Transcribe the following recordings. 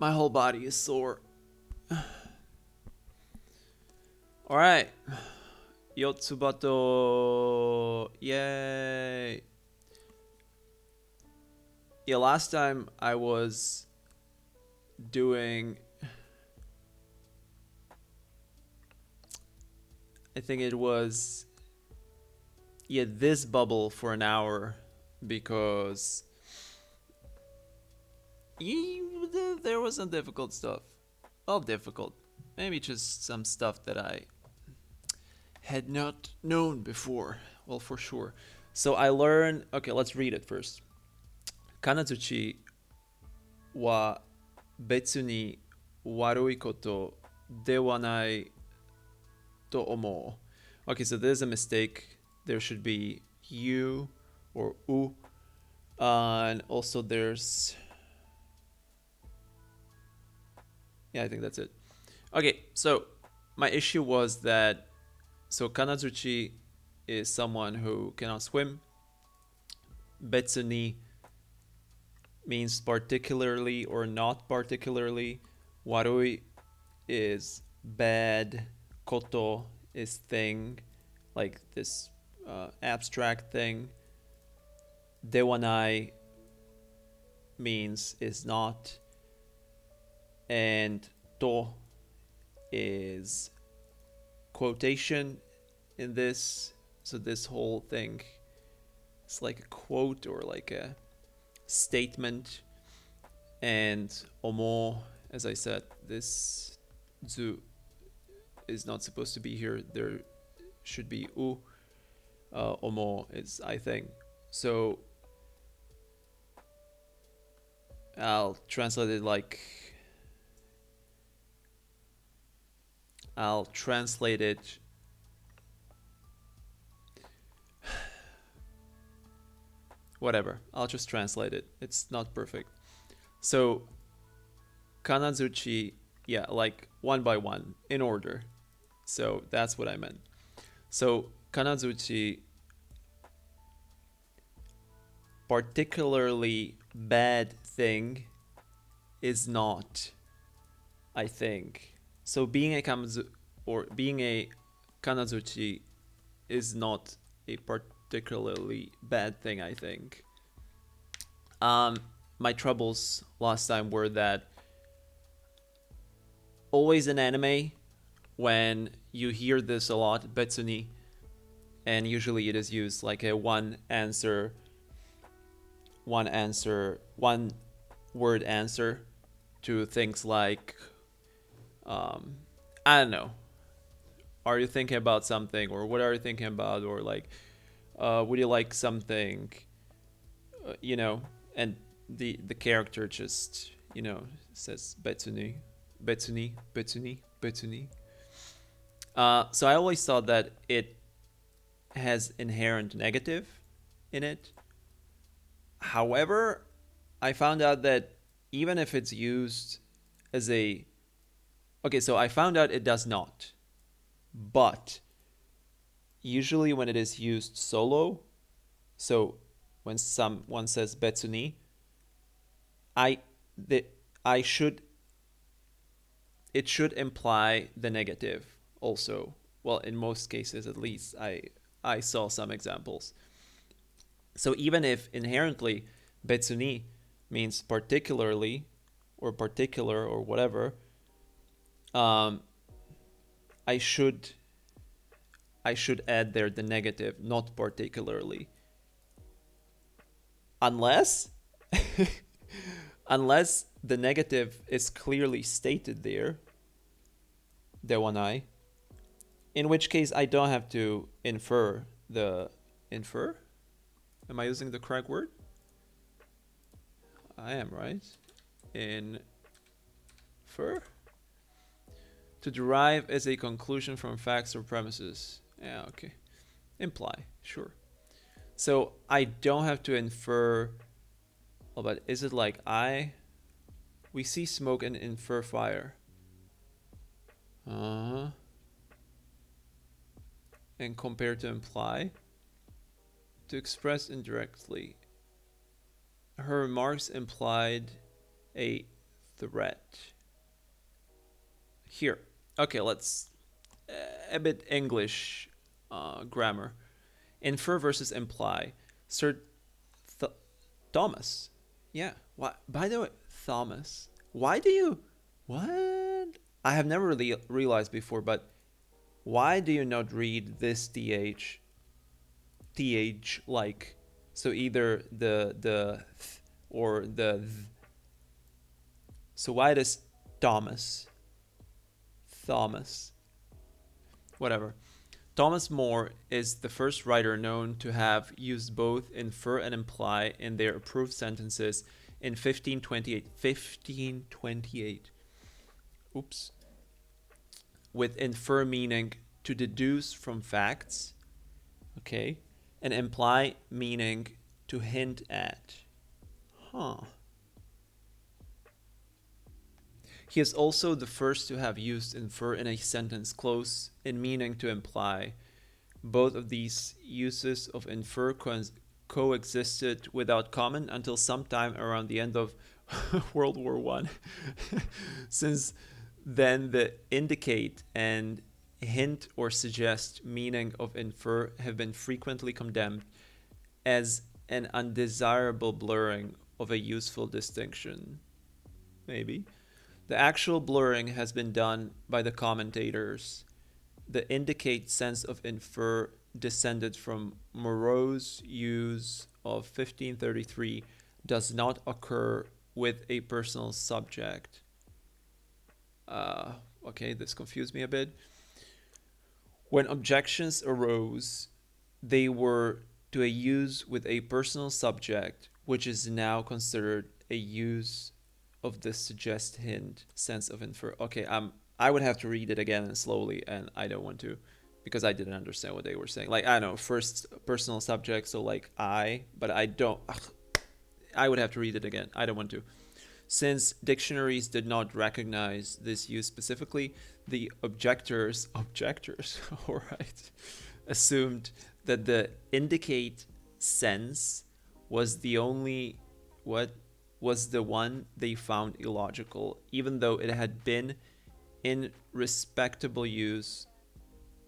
My whole body is sore. Alright. Yotsuba to... Yay. Yeah, last time I was doing... I think it was... Yeah, this bubble for an hour because... there was some difficult stuff. Well, difficult. Maybe just some stuff that I had not known before. Well, for sure. So I learned... Okay, let's read it first. Kanazuchi wa betsu ni warui koto de wa nai to omou. Okay, so there's a mistake. There should be you or u. And also there's... Yeah, I think that's it. Okay, so my issue was that... So Kanazuchi is someone who cannot swim. Betsu ni means particularly or not particularly. Warui is bad. Koto is thing, like this abstract thing. Dewanai means is not. And to is quotation in this. So this whole thing is like a quote or like a statement. And omo, as I said, this zu is not supposed to be here. There should be u. Omo is I think. So I'll translate it like... I'll translate it... Whatever, I'll just translate it. It's not perfect. So, Kanazuchi, yeah, like one by one, in order. So that's what I meant. So, Kanazuchi, particularly bad thing is not, I think. So being a Kanazuchi is not a particularly bad thing, I think. My troubles last time were that always in anime, when you hear this a lot, betsuni, and usually it is used like a one word answer to things like, I don't know, are you thinking about something, or what are you thinking about, or like, would you like something, and the character just, says betsuni, betsuni, betsuni, betsuni. So I always thought that it has inherent negative in it. However, I found out that even if it's used as a... Okay, so I found out it does not. But usually when it is used solo, so when someone says betsuni, it should imply the negative also. Well, in most cases at least, I saw some examples. So even if inherently betsuni means particularly or particular or whatever, I should add there the negative, not particularly. Unless unless the negative is clearly stated there, dewanai, in which case I don't have to infer the... Infer? Am I using the correct word? I am, right? Infer? To derive as a conclusion from facts or premises. Yeah, okay. Imply, sure. So I don't have to infer... Oh, but is it like we see smoke and infer fire. And compare to imply. To express indirectly. Her remarks implied a threat. Here. Okay, let's a bit English grammar. Infer versus imply. Sir Thomas. Yeah. Why? By the way, Thomas. Why do you? What? I have never really realized before, but why do you not read this th like? So either the th or the th. So why does Thomas? Thomas. Whatever. Thomas More is the first writer known to have used both infer and imply in their approved sentences in 1528. 1528. Oops. With infer meaning to deduce from facts, okay, and imply meaning to hint at. Huh. He is also the first to have used infer in a sentence close in meaning to imply. Both of these uses of infer coexisted without comment until sometime around the end of World War One. Since then, the indicate and hint or suggest meaning of infer have been frequently condemned as an undesirable blurring of a useful distinction. Maybe. The actual blurring has been done by the commentators. The indicate sense of infer descended from Moreau's use of 1533 does not occur with a personal subject. Okay, this confused me a bit. When objections arose, they were to a use with a personal subject, which is now considered a use of the suggest hint sense of infer. Okay, I would have to read it again and slowly, and I don't want to because I didn't understand what they were saying. Like, I don't know, first personal subject, so like I, but I don't. I would have to read it again. I don't want to. Since dictionaries did not recognize this use specifically, the objectors, all right, assumed that the indicate sense was the only was the one they found illogical, even though it had been in respectable use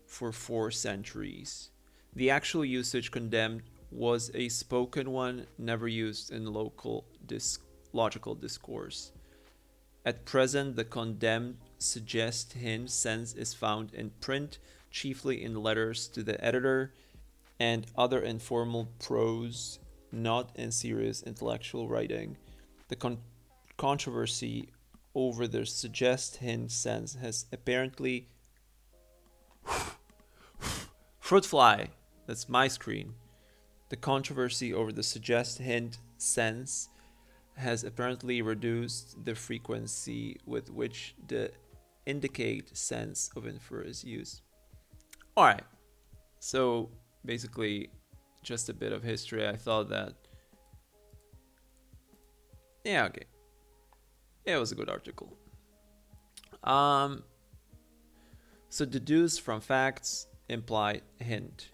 for 4 centuries. The actual usage condemned was a spoken one, never used in logical discourse. At present, the condemned suggest hint sense is found in print, chiefly in letters to the editor and other informal prose, not in serious intellectual writing. The controversy over the suggest hint sense has apparently fruit fly. That's my screen. The controversy over the suggest hint sense has apparently reduced the frequency with which the indicate sense of infer is used. All right. So basically, just a bit of history. I thought that. Yeah, okay. It was a good article. So deduce from facts, imply hint.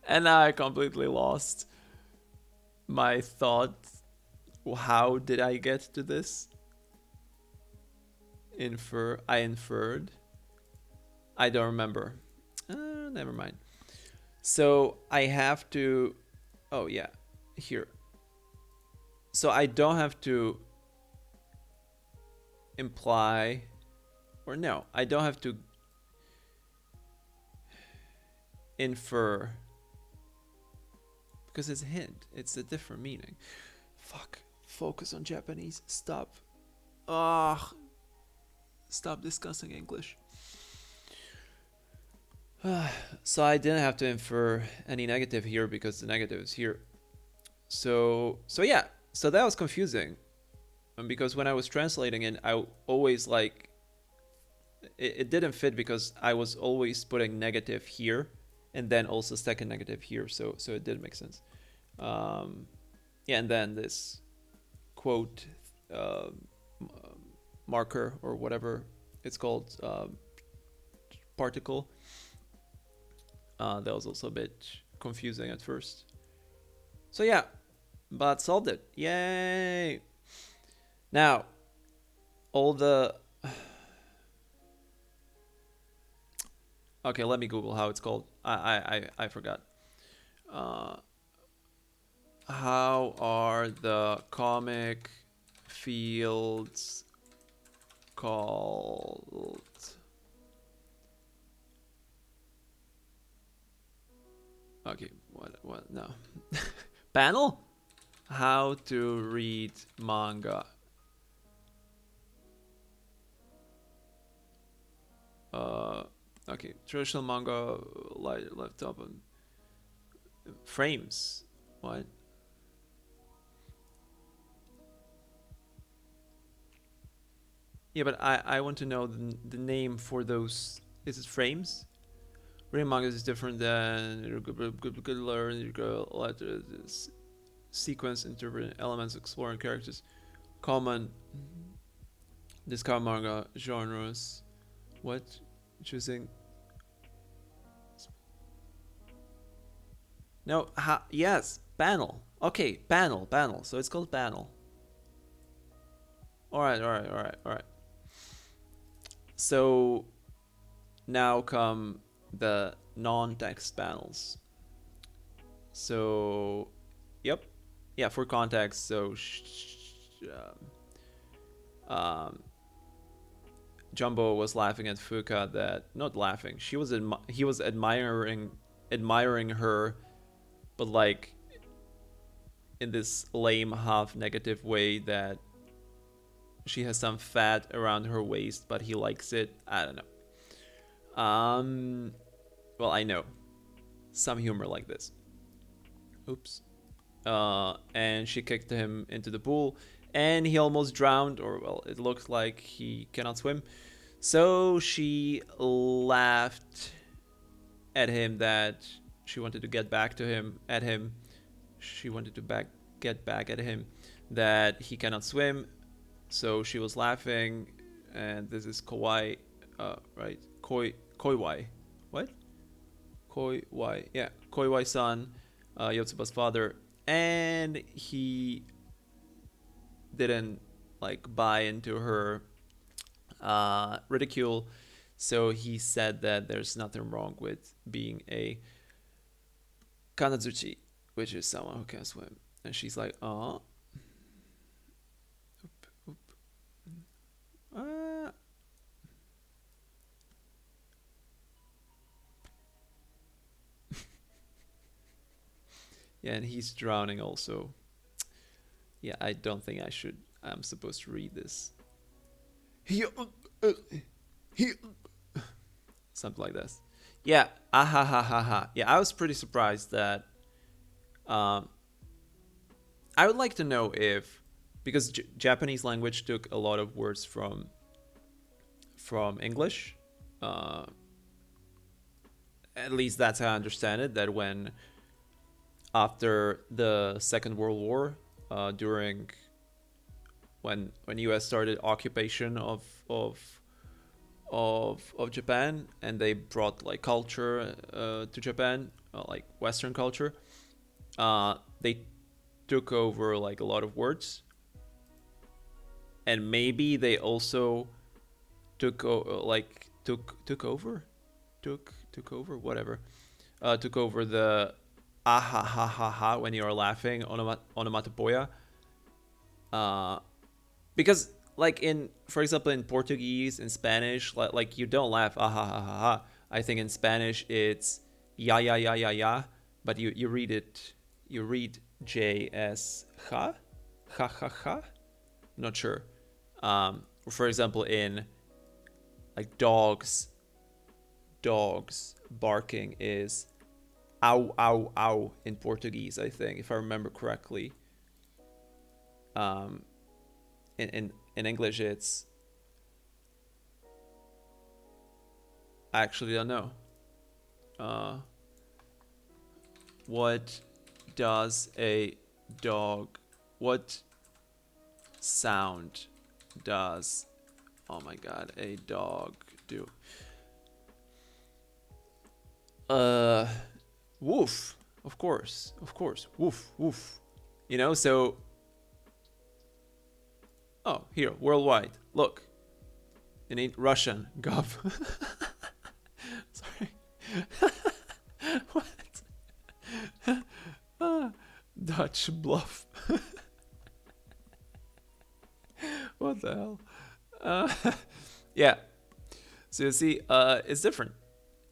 And now I completely lost my thought. How did I get to this? I inferred. I don't remember. Never mind. So I have to. Oh, yeah. Here. So I don't have to imply. Or no, I don't have to infer. Because it's a hint. It's a different meaning. Fuck. Focus on Japanese. Stop. Ah. Stop discussing English. So I didn't have to infer any negative here because the negative is here. So yeah. So that was confusing. And because when I was translating it, I always like it didn't fit because I was always putting negative here and then also second negative here. So it did make sense. Yeah, and then this quote marker or whatever it's called, particle. That was also a bit confusing at first. So yeah, but solved it. Yay! Now, all the... Okay, let me Google how it's called. I forgot. Uh, how are the comic fields called? Okay, what? No. Panel? How to read manga. Okay, traditional manga left up on frames. What? Yeah, but I want to know the name for those. Is it frames? Reading manga is different than good learn sequence, interpreting elements, exploring characters. Common discover manga genres. What? Choosing. No, yes, panel. Okay, panel. So it's called panel. All right. So now come the non-text panels. So, yep, yeah. For context, so Jumbo was laughing at Fuka that not laughing. He was admiring her, but like in this lame half negative way that she has some fat around her waist, but he likes it. I don't know. Well, I know some humor like this. Oops. And she kicked him into the pool, and he almost drowned, or well, it looked like he cannot swim. So she laughed at him that she wanted to get back to him at him. She wanted to get back at him that he cannot swim. So she was laughing, and this is Kawaii, right? Koiwai. What? Koiwai. Yeah, Koiwai-san, Yotsuba's father, and he didn't like buy into her ridicule. So he said that there's nothing wrong with being a kanazuchi, which is someone who can swim. And she's like, oh. Yeah, and he's drowning also. Yeah, I don't think I'm supposed to read this. Something like this. Yeah, ha. Yeah, I was pretty surprised that. I would like to know if, because Japanese language took a lot of words from English. At least that's how I understand it. That when after the Second World War, during when U.S. started occupation of Japan, and they brought like culture to Japan, like Western culture, they took over like a lot of words, and maybe they also took over whatever, took over the ah ha when you are laughing onomatopoeia, because like in, for example, in Portuguese, in Spanish, like you don't laugh ah ha. I think in Spanish it's ya, but you read J as ha. Not sure. For example, in like dogs barking is ow in Portuguese, I think, if I remember correctly. In English it's, I actually don't know. What does a dog, what sound does, oh my god, a dog do? Woof. Of course. Woof. You know, so oh, here, worldwide. Look. In Russian, gov. Sorry. What? Dutch bluff. What the hell? Yeah. So you see, it's different.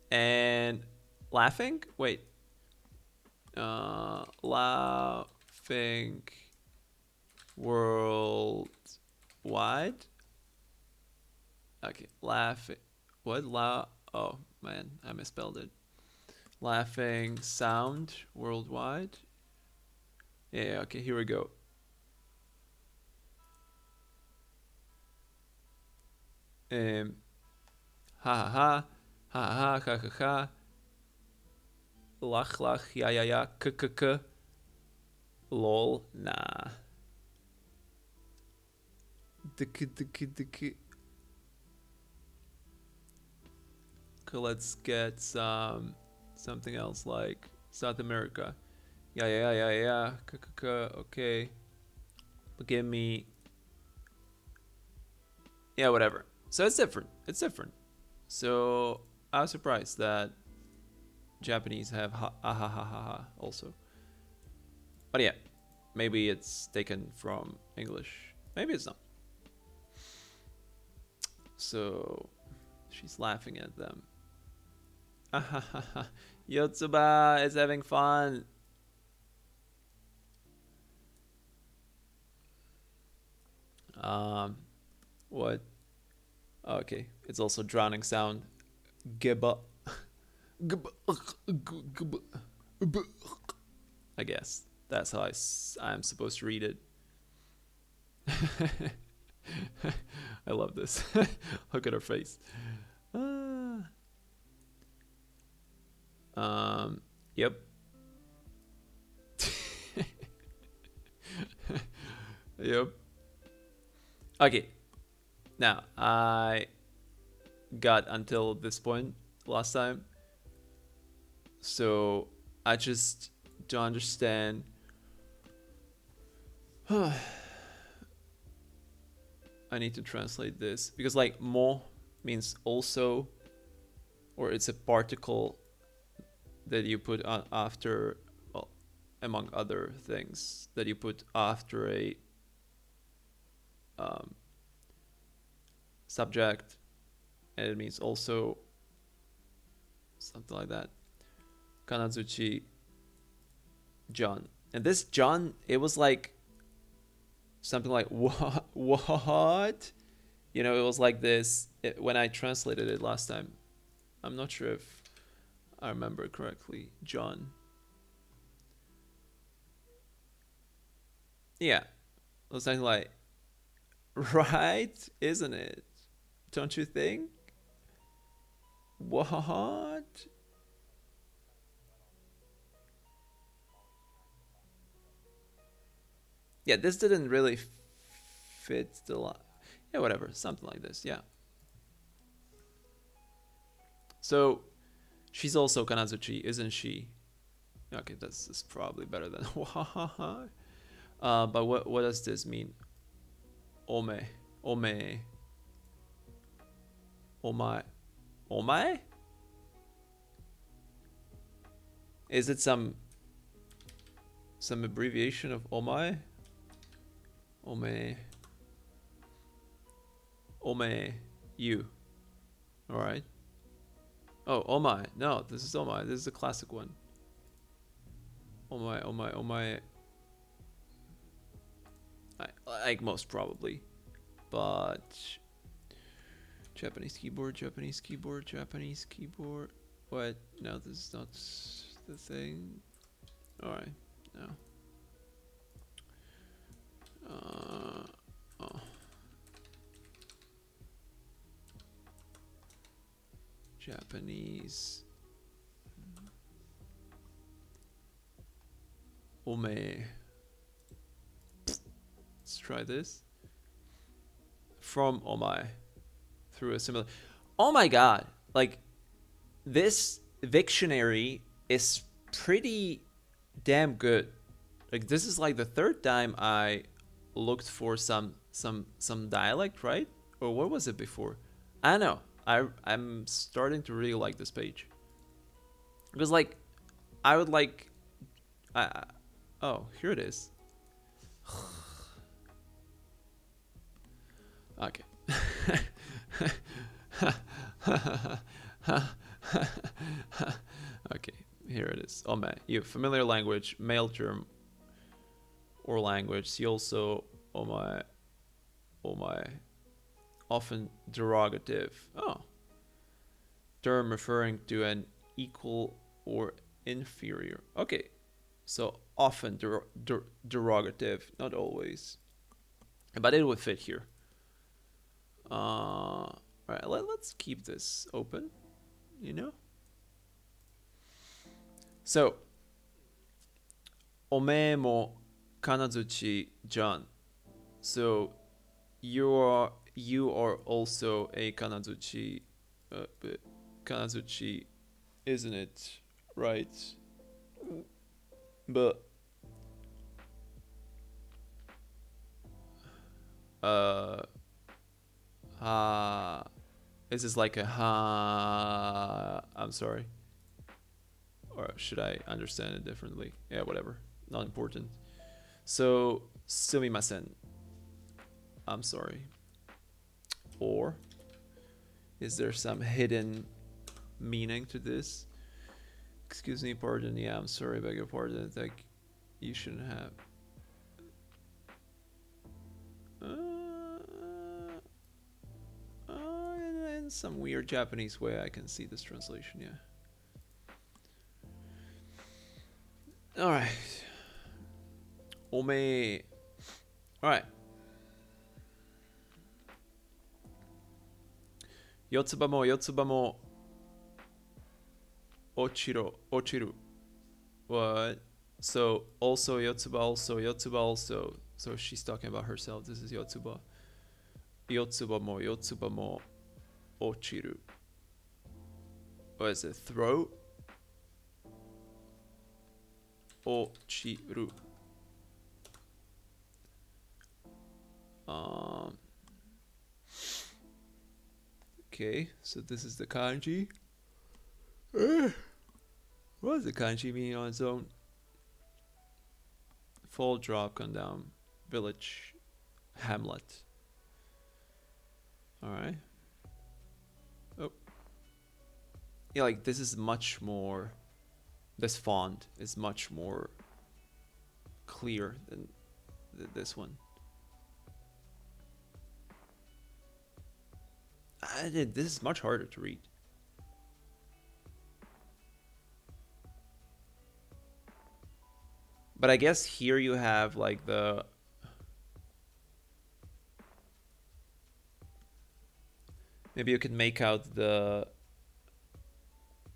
And laughing? Wait. Laughing worldwide? Okay, laughing. What? Oh, man, I misspelled it. Laughing sound worldwide? Yeah, okay, here we go. Ha ha ha, ha ha ha ha ha, lach lach, ya ya ya, k k k, lol, nah. Dik dik dik. Okay, let's get something else like South America. Yeah yeah yeah yeah, k k k. Okay, but give me. Yeah, whatever. So it's different. It's different. So I was surprised that Japanese have ha ha ha ha ha also. But yeah, maybe it's taken from English. Maybe it's not. So she's laughing at them. Yotsuba is having fun. What? Okay, it's also drowning sound. Gibba. I guess that's how I'm supposed to read it. I love this. Look at her face. Yep. Yep. Okay. Now, I got until this point last time. So, I just don't understand. I need to translate this. Because, like, mo means also, or it's a particle that you put on after, well, among other things, that you put after a subject, and it means also something like that. Kanazuchi John. And this John, it was like something like what? You know, it was like this when I translated it last time. I'm not sure if I remember correctly. John. Yeah. It was something like, right, isn't it? Don't you think? What? Yeah, this didn't really fit the line. Yeah, whatever, something like this. Yeah. So she's also Kanazuchi, isn't she? Okay, this is probably better than but what does this mean? Ome, ome, omae, omae? Is it some abbreviation of omae? Ome, ome, you. All right. Oh, omae. No, this is omae. This is a classic one. Omae, omae, omae. Like most probably, but Japanese keyboard, Japanese keyboard, Japanese keyboard. What? No, this is not the thing. All right, no. Oh. Japanese. Ome. Let's try this. From Omae. Through a similar. Oh my god. Like, this Victionary is pretty damn good. Like this is like the third time I looked for some dialect, right? Or what was it before? I don't know. I'm starting to really like this page because like I would like I oh, here it is. Okay. Okay, here it is. Oh man, you familiar language, male term or language. See also, oh my, often derogative. Oh, term referring to an equal or inferior. Okay, so often derogative, not always, but it would fit here. All right, let's keep this open. You know. So, おめえも金槌じゃん. So, you are also a kanazuchi, but kanazuchi, isn't it? Right? But uh, ha, is this like a ha? I'm sorry, or should I understand it differently? Yeah, whatever. Not important. So, sumimasen. I'm sorry. Or is there some hidden meaning to this? Excuse me, pardon. Yeah, I'm sorry, beg your pardon. Like, you shouldn't have. In some weird Japanese way, I can see this translation. Yeah. All right. Ome. All right. Yotsuba mo ochiru. What? So also Yotsuba also. So she's talking about herself. This is Yotsuba. Yotsuba mo ochiru. What is it? Throw? Ochiru. Okay, so this is the kanji. What does the kanji mean on its own? Fall, drop, come down, village, hamlet. Alright. Oh. Yeah, like this is much more. This font is much more clear than this one. This is much harder to read. But I guess here you have like the maybe you can make out the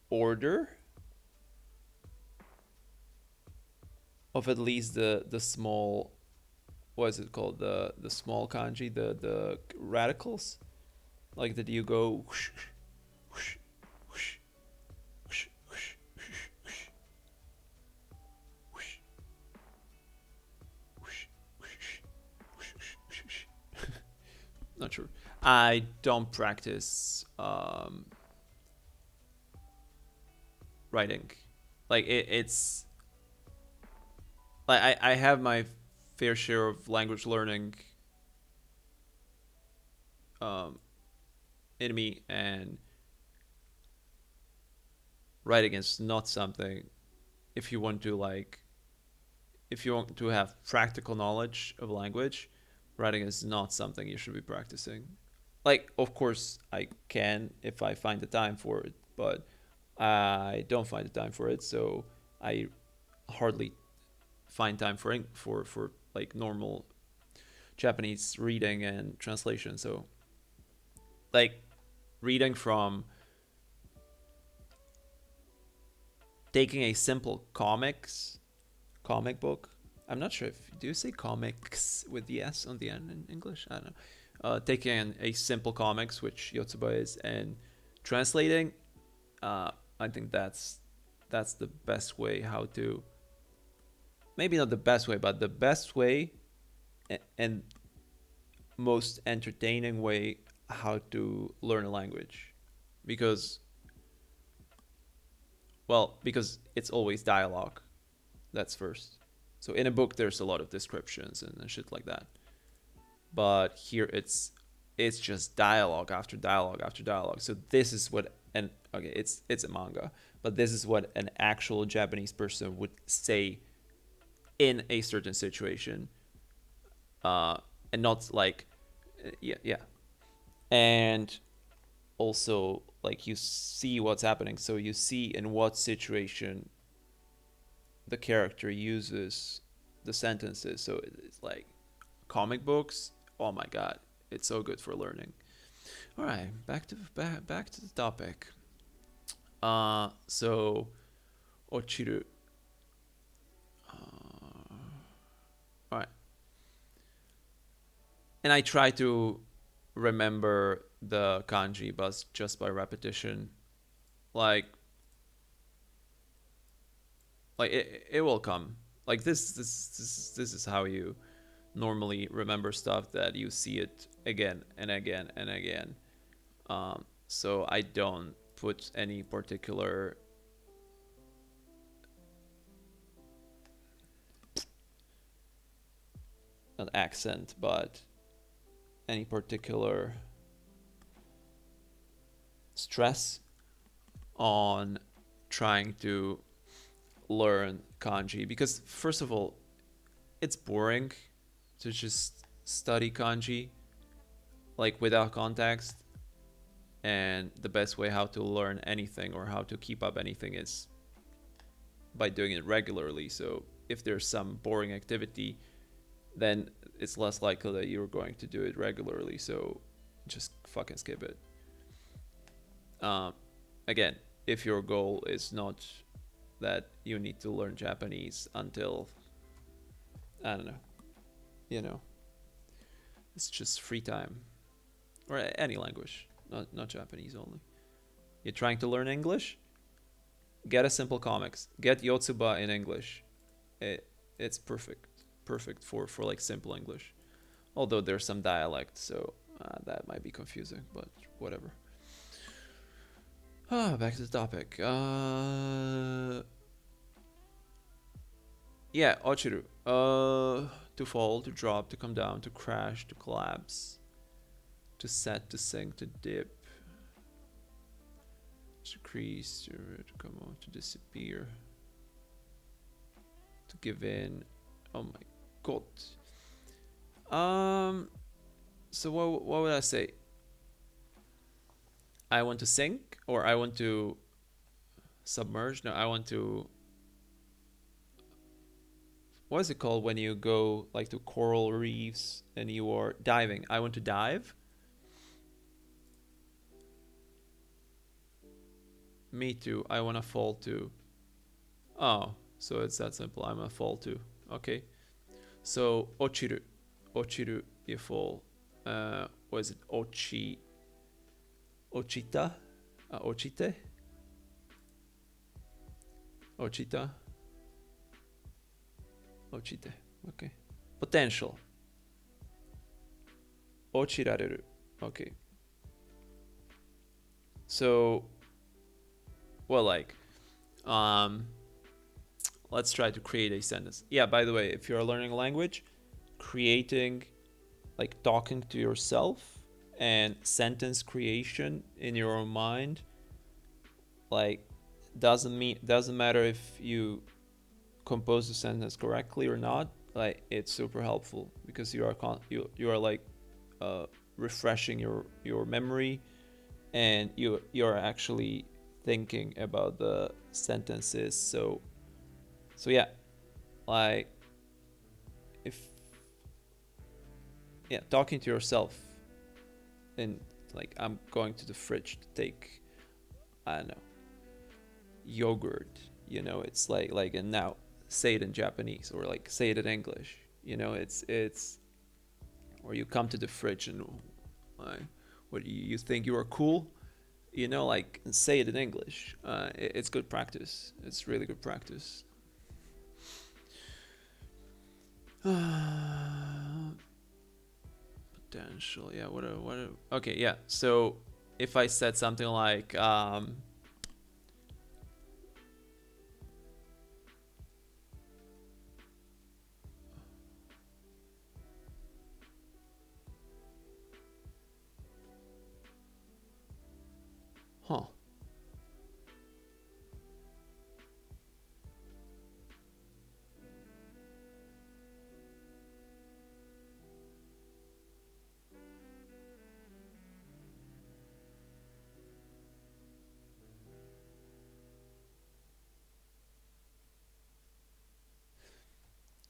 order of at least the small, what is it called, the small kanji, the radicals, like that you go whoosh, whoosh, whoosh, whoosh, whoosh, whoosh, whoosh, whoosh, whoosh, whoosh, whoosh. Not sure. I don't practice writing. Like it's like I have my fair share of language learning in me, and writing is not something, if you want to like, if you want to have practical knowledge of language, writing is not something you should be practicing. Like, of course, I can if I find the time for it, but I don't find the time for it, so I hardly find time for like normal Japanese reading and translation. So, like, reading from taking a simple comic book. I'm not sure if do you say comics with the s on the end in English. I don't know. Taking a simple comics, which Yotsuba is, and translating. I think that's the best way how to maybe not the best way, but the best way and most entertaining way how to learn a language. Because, well, because it's always dialogue. That's first. So in a book, there's a lot of descriptions and shit like that. But here it's just dialogue after dialogue after dialogue. So this is what and okay, it's a manga, but this is what an actual Japanese person would say in a certain situation, and not like yeah, and also like you see what's happening, so you see in what situation the character uses the sentences. So it's like comic books. Oh my god, it's so good for learning. All right, back to the topic. So ochiru. All right, and I try to remember the kanji, but just by repetition. Like it will come. Like this is how you normally remember stuff, that you see it again and again and again. So I don't put any particular not accent, but any particular stress on trying to learn kanji, because first of all, it's boring to just study kanji like without context, and the best way how to learn anything or how to keep up anything is by doing it regularly. So if there's some boring activity, then it's less likely that you're going to do it regularly. So just fucking skip it. Again, if your goal is not that you need to learn Japanese until, I don't know, you know, it's just free time, or any language, not Japanese only. You're trying to learn English? Get a simple comics. Get Yotsuba in English. It's perfect for like simple English. Although there's some dialect, so that might be confusing, but whatever. Back to the topic. Yeah, ochiru. To fall, to drop, to come down, to crash, to collapse, to set, to sink, to dip, to crease, to come on, to disappear, to give in. Oh my god. So what would I say? I want to sink, or I want to submerge? No, I want to. What is it called when you go like to coral reefs and you are diving? I want to dive. Me too. I want to fall too. Oh, so it's that simple. I'm gonna fall too. Okay. So ochiru, ochiru, you fall. What is it? Ochita, ochite, ochita, ochite. Okay. Potential. Ochirareru. Okay. So, well, like, let's try to create a sentence. Yeah, by the way, if you're learning a language, creating, like talking to yourself and sentence creation in your own mind, like doesn't matter if you compose the sentence correctly or not. Like it's super helpful because you are like refreshing your memory, and you're actually thinking about the sentences. So yeah, like if yeah, talking to yourself, and like I'm going to the fridge to take, I don't know, yogurt. You know, it's like and now say it in Japanese, or like say it in English. You know, it's or you come to the fridge and like, what you think you are cool. You know, like say it in English. It's good practice. It's really good practice. Potential. Yeah. Okay. Yeah. So if I said something like, huh.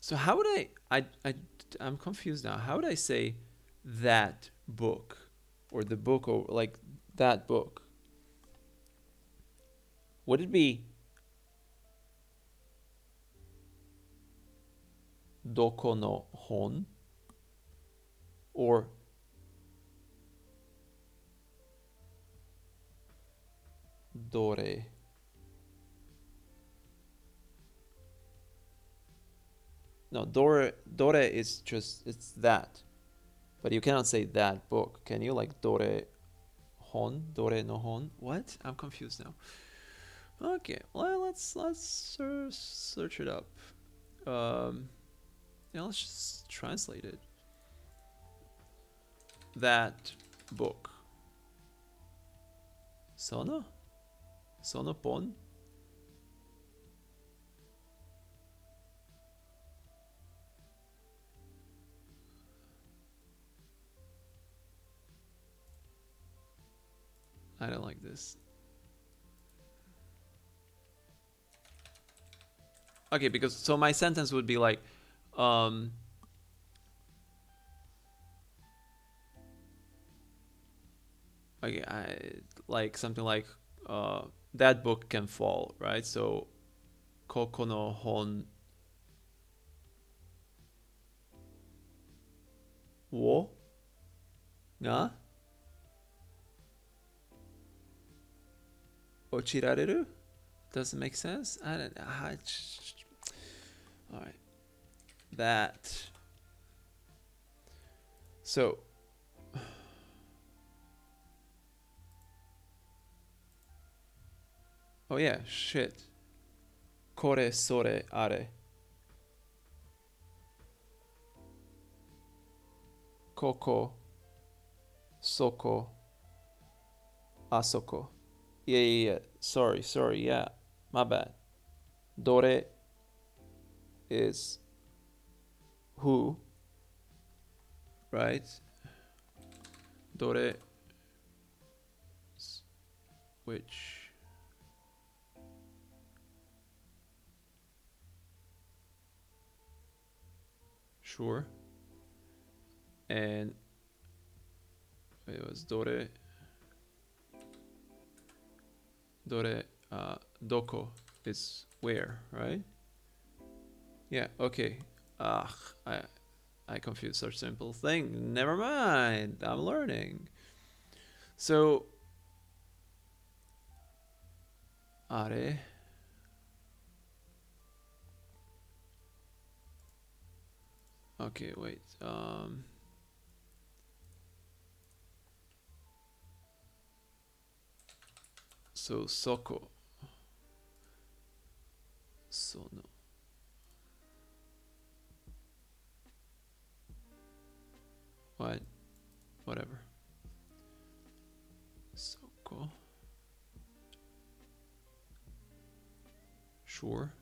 So how would I'm confused now. How would I say that book or the book or like that book? Would it be doko no hon or dore? No, dore is just it's that. But you cannot say that book. Can you like dore no hon? What? I'm confused now. Okay, well let's search it up. Um, yeah, let's just translate it. That book. Sono? Sono pon? I don't like this. Okay, because so my sentence would be like, um, okay, I like something like, that book can fall, right? So, koko no hon wo ga ochirareru? Doesn't make sense. I don't. All right, that. So, oh yeah, shit. Kore sore are. Koko soko asoko. Yeah. Sorry. Yeah, my bad. Dore is who, right? Dore, which. Sure. And it was dore, doko is where, right? Yeah, okay. Ah, I confused such simple thing. Never mind. I'm learning. So, are. Okay, wait. So soko. Sono. What? Whatever. Soko. Sure.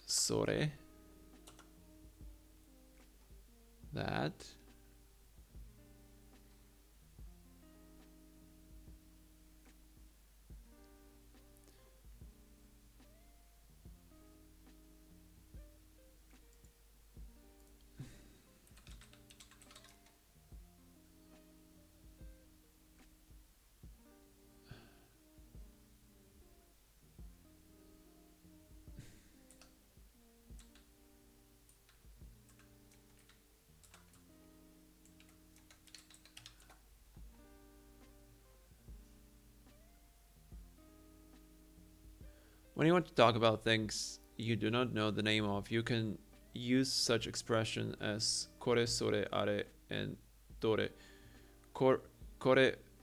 Sore. That. When you want to talk about things you do not know the name of, you can use such expression as kore, sore, are, and dore. Kore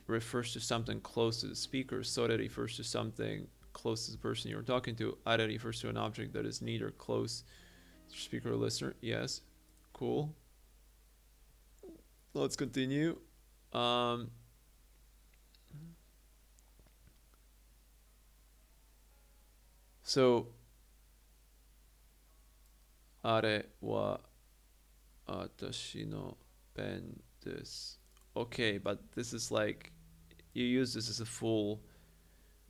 refers to something close to the speaker. Sore refers to something close to the person you're talking to. Are refers to an object that is neither close to the speaker or listener. Yes. Cool. Let's continue. So, are wa atashi no pen desu. Okay, but this is like, you use this as a full,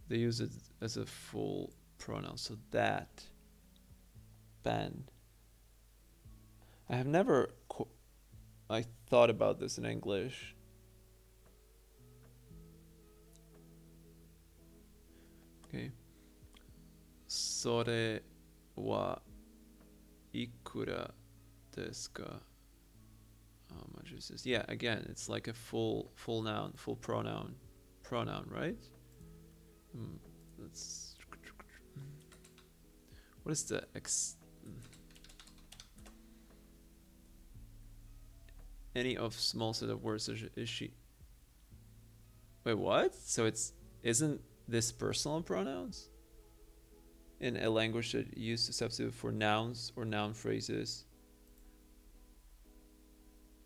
they use it as a full pronoun. So that, pen. I have never, I thought about this in English. Okay. Sore wa ikura desu ka? How much is this? Yeah, again, it's like a full noun, full pronoun, right? Let's. What is the any of small set of words is she? Wait, what? So isn't this personal pronouns in a language that used to substitute for nouns or noun phrases?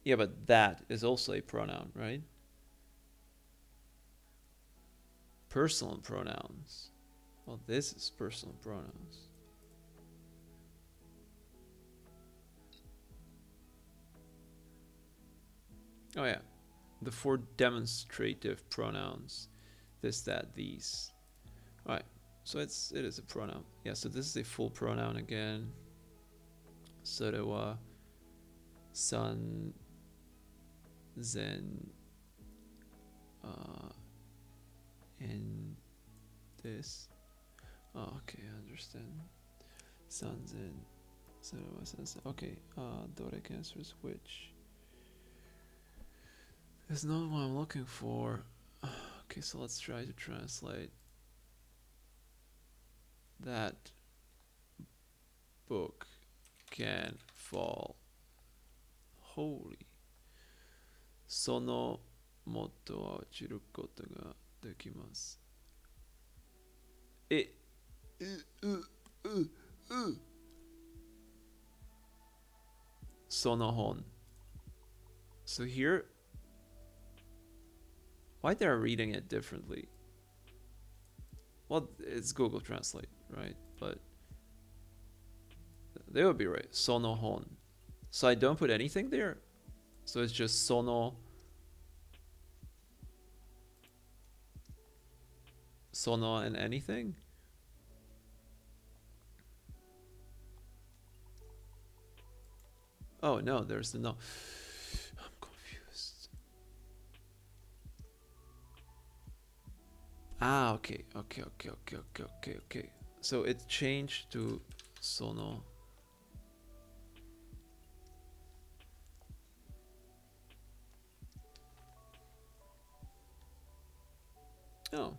Yeah, but that is also a pronoun, right? Personal pronouns. Well, this is personal pronouns. Oh yeah, the 4 demonstrative pronouns. This, that, these. All right, so it is a pronoun. Yeah, so this is a full pronoun again. Sorewa, san, zen, and this. Oh, okay, I understand. San, zen, sorewa, san. Okay, Dorek answers which. It's not what I'm looking for. Okay, so let's try to translate that book can fall. Holy. その元は落ちることができます。その本. So here, why they're reading it differently? Well, it's Google Translate, right? But they would be right. Sono hon. So I don't put anything there. So it's just sono and anything. Oh no, there's the no. I'm confused. Ah, okay. So it changed to sono. Oh.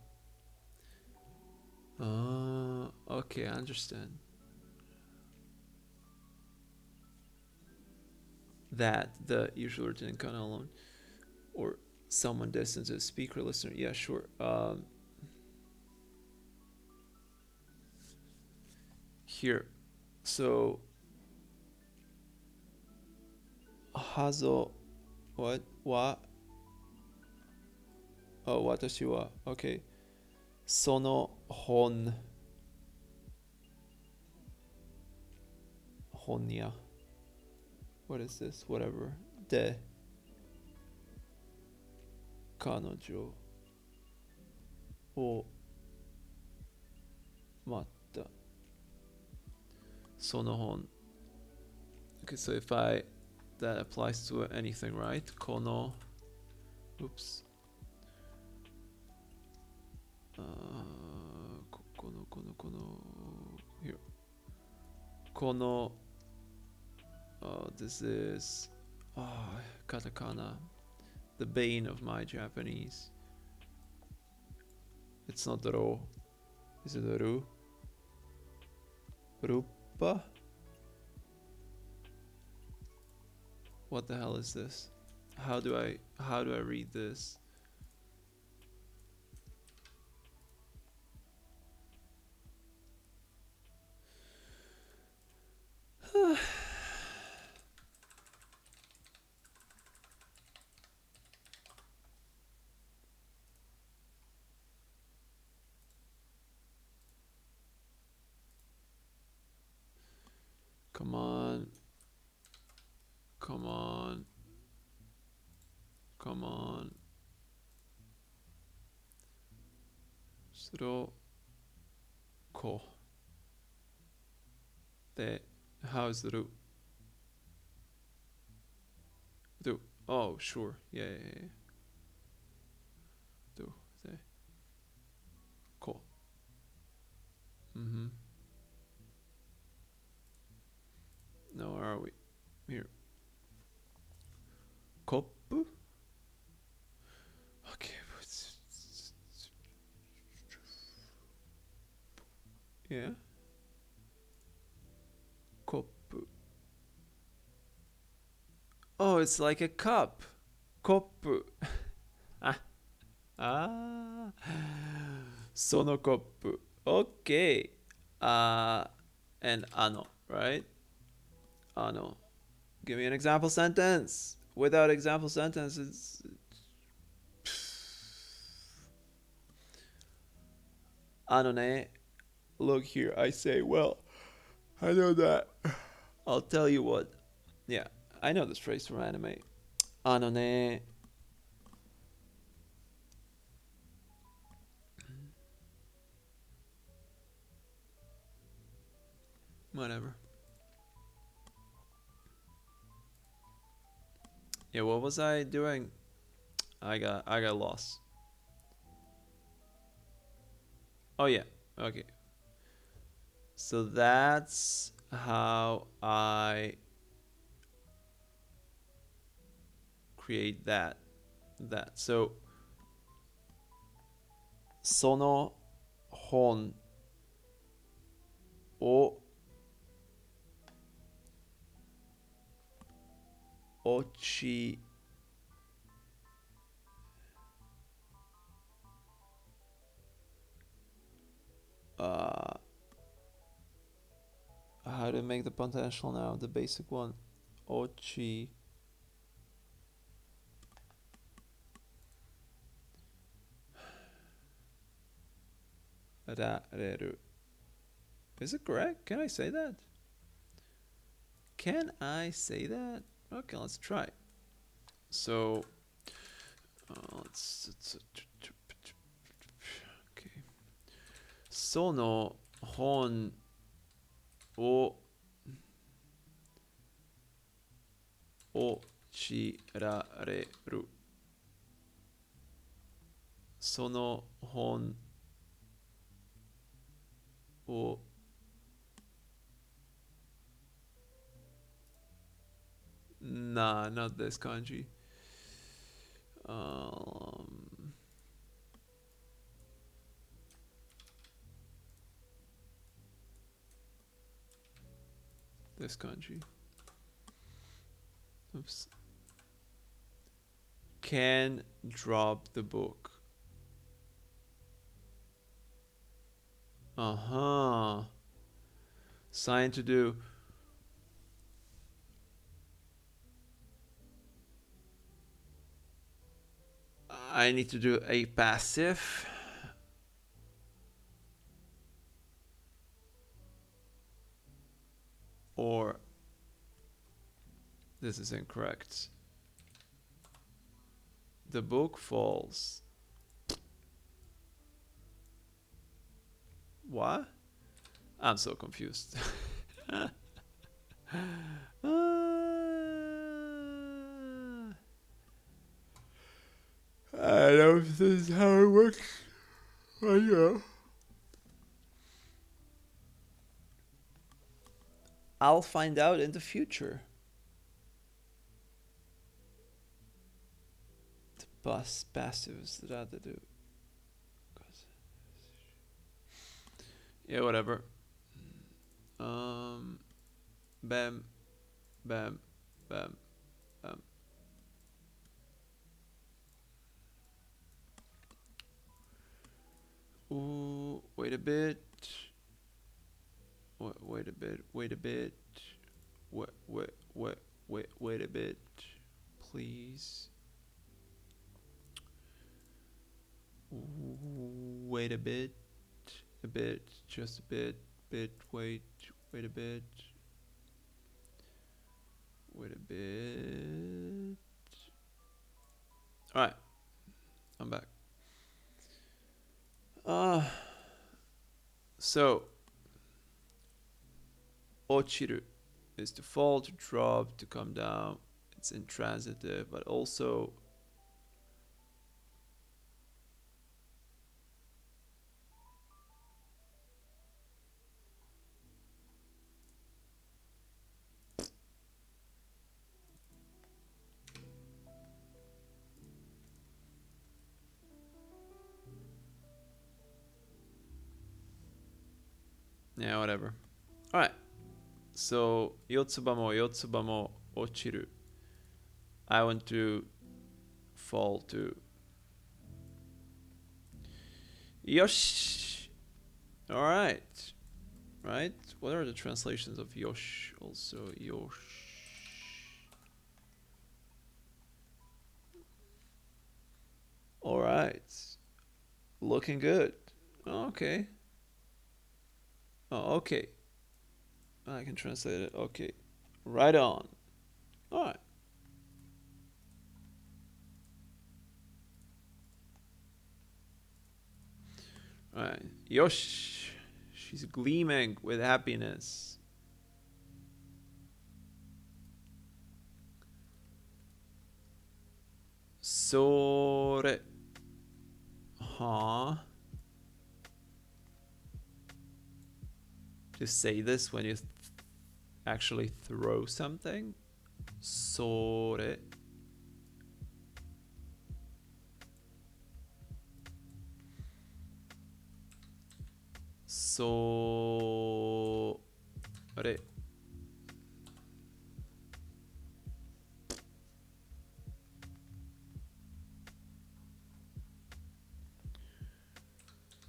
Okay, I understand. That the usual written kana alone, or someone destined to speaker listener. Yeah, sure. Here, so hazo, what wa? Oh, watashi wa. Okay. Sono hon. Honya. What is this? Whatever. De. Kanojo. O. Matta. Sono hon. Okay, so if that applies to anything, right? Kono. Oops. Kono. Here. Kono. This is katakana, the bane of my Japanese. It's not ro. Is it a ru? Rupa? What the hell is this? How do I read this? Come on. Come on. Come on. Suro ko. De. How's the ru? Do. Oh, sure. Yeah, yeah, yeah. Do. De. Ko. Mm-hmm. Now, where are we? Here. Koppu? Okay. Yeah. Koppu. Oh, it's like a cup. Koppu. Ah. Ah. Sono koppu. Okay. And ano, right? Ano. Give me an example sentence. Without example sentence, it's. Ano ne. Look here, I say, well, I know that. I'll tell you what. Yeah, I know this phrase from anime. Ano ne. Whatever. Yeah, what was I doing? I got lost. Oh yeah. Okay. So that's how I create that. So sono hon o ochi how to make the potential now, the basic one. Ochi rareru. Is it correct? Can I say that? Can I say that? Okay, let's try. So okay. Sono hon o ochirareru. Sono hon o Nah, not this kanji. This kanji. Oops. Can drop the book. Uh-huh. Sign to do. I need to do a passive. Or this is incorrect. The book falls. What? I'm so confused. I don't know if this is how it works. I know. I'll find out in the future. The passives that I have to do. Yeah, whatever. Bam, bam, bam, bam. Ooh, wait a bit. Wait a bit. Wait a bit. Wait a bit. Please. Wait a bit. A bit. Just a bit. Wait. Wait a bit. Wait a bit. Alright. I'm back. So, ochiru is to fall, to drop, to come down. It's intransitive, but also yeah, whatever. Alright. So, Yotsuba mo ochiru. I want to fall to. Yosh! Alright. Right? What are the translations of yosh? Also, yosh. Alright. Looking good. Okay. Oh, okay. I can translate it. Okay. Right on. Alright. Alright. Yosh. She's gleaming with happiness. Sore. Huh? To say this when you actually throw something? Sore. Sore.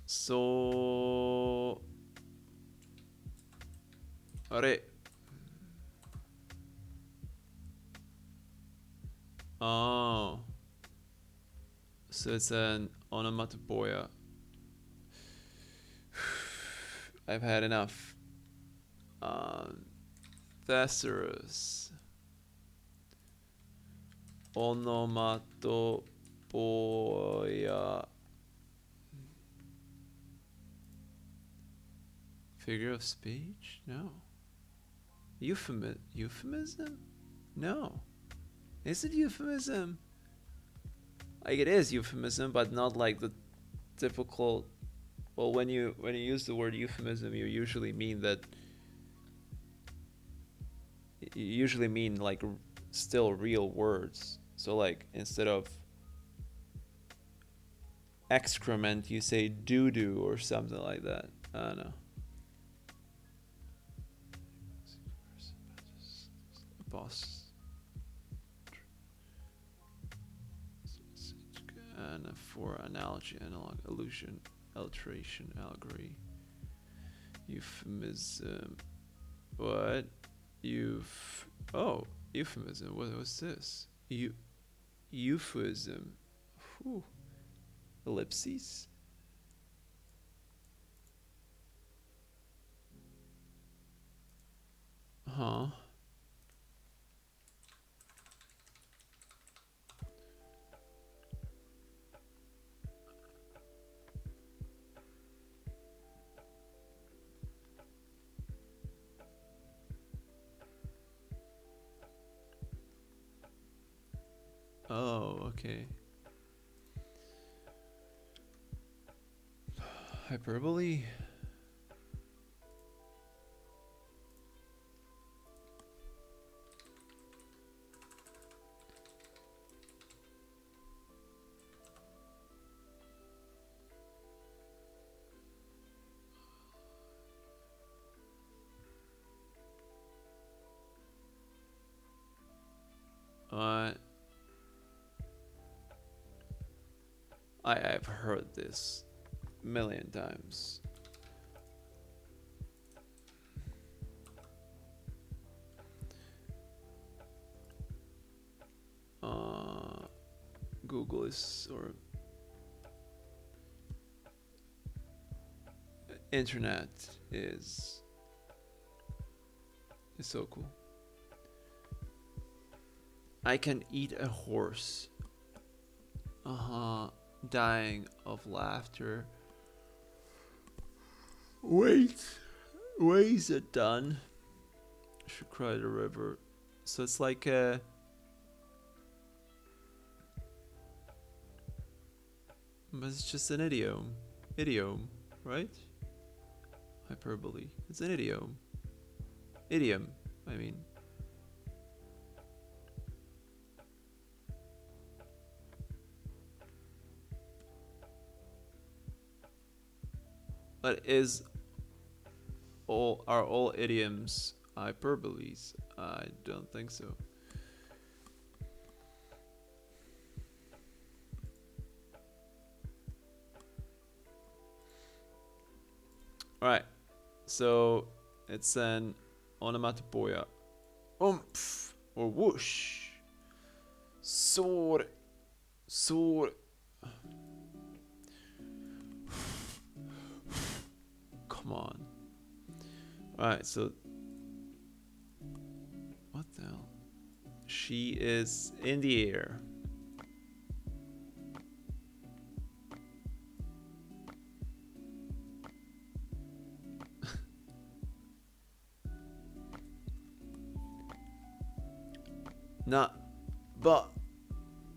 So. Oh. So it's an onomatopoeia. I've had enough. Thesaurus. Onomatopoeia. Figure of speech? No. Euphemism? No. Is it euphemism? Like it is euphemism, but not like the typical. Well, when you use the word euphemism, you usually mean that. You usually mean like still real words. So like instead of excrement, you say doo doo or something like that. I don't know. Boss. And for analogy, analog, illusion, alteration, allegory, euphemism. What? Oh, euphemism. What's this? Euphemism. Whew. Ellipses. Huh. Oh, okay. Hyperbole? I've heard this a million times. Google is, or internet is so cool. I can eat a horse. Dying of laughter. Wait, is it done? Should cry the river. So it's like a. But it's just an idiom. Idiom, right? Hyperbole. It's an idiom. Idiom, I mean. But are all idioms hyperboles? I don't think so. Alright, so it's an onomatopoeia. Oomph or whoosh. Sor. Come on. Alright, so what the hell? She is in the air.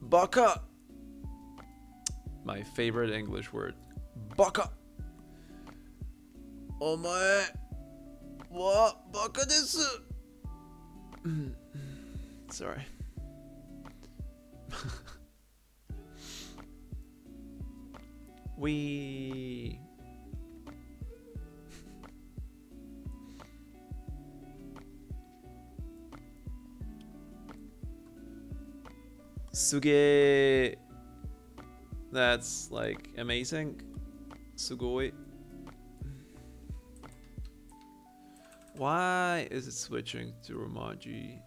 Baka. My favorite English word. Baka. Omae wa baka desu. Sorry. We. Suge. That's like amazing. Sugoi. Why is it switching to Romaji?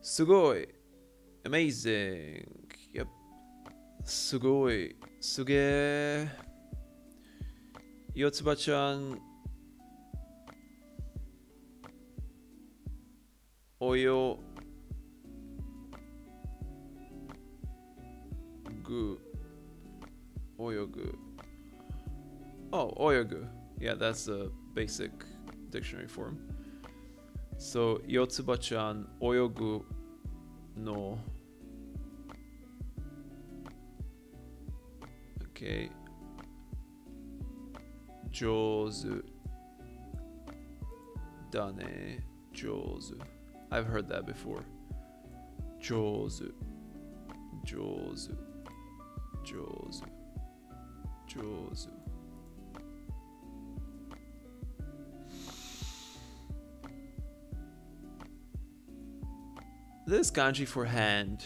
Sugoi. Amazing. Yep. Sugoi. Suge. Yotsuba-chan. Oyo. Gu. Oyogu. Oh, oyogu. Yeah, that's the basic dictionary form. So, Yotsuba-chan oyogu no. Okay. Jozu. Dane. Jozu. I've heard that before. Jozu. Jozu. Jozu. Jozu. This kanji for hand.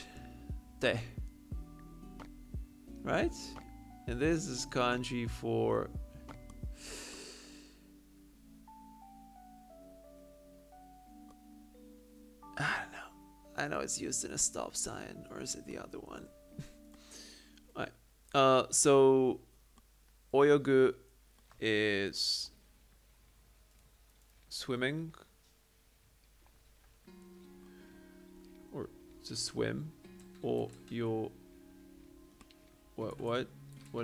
Te. Right? And this is kanji for I don't know. I know it's used in a stop sign, or is it the other one? Alright. So oyogu is swimming or to swim. Oyo. What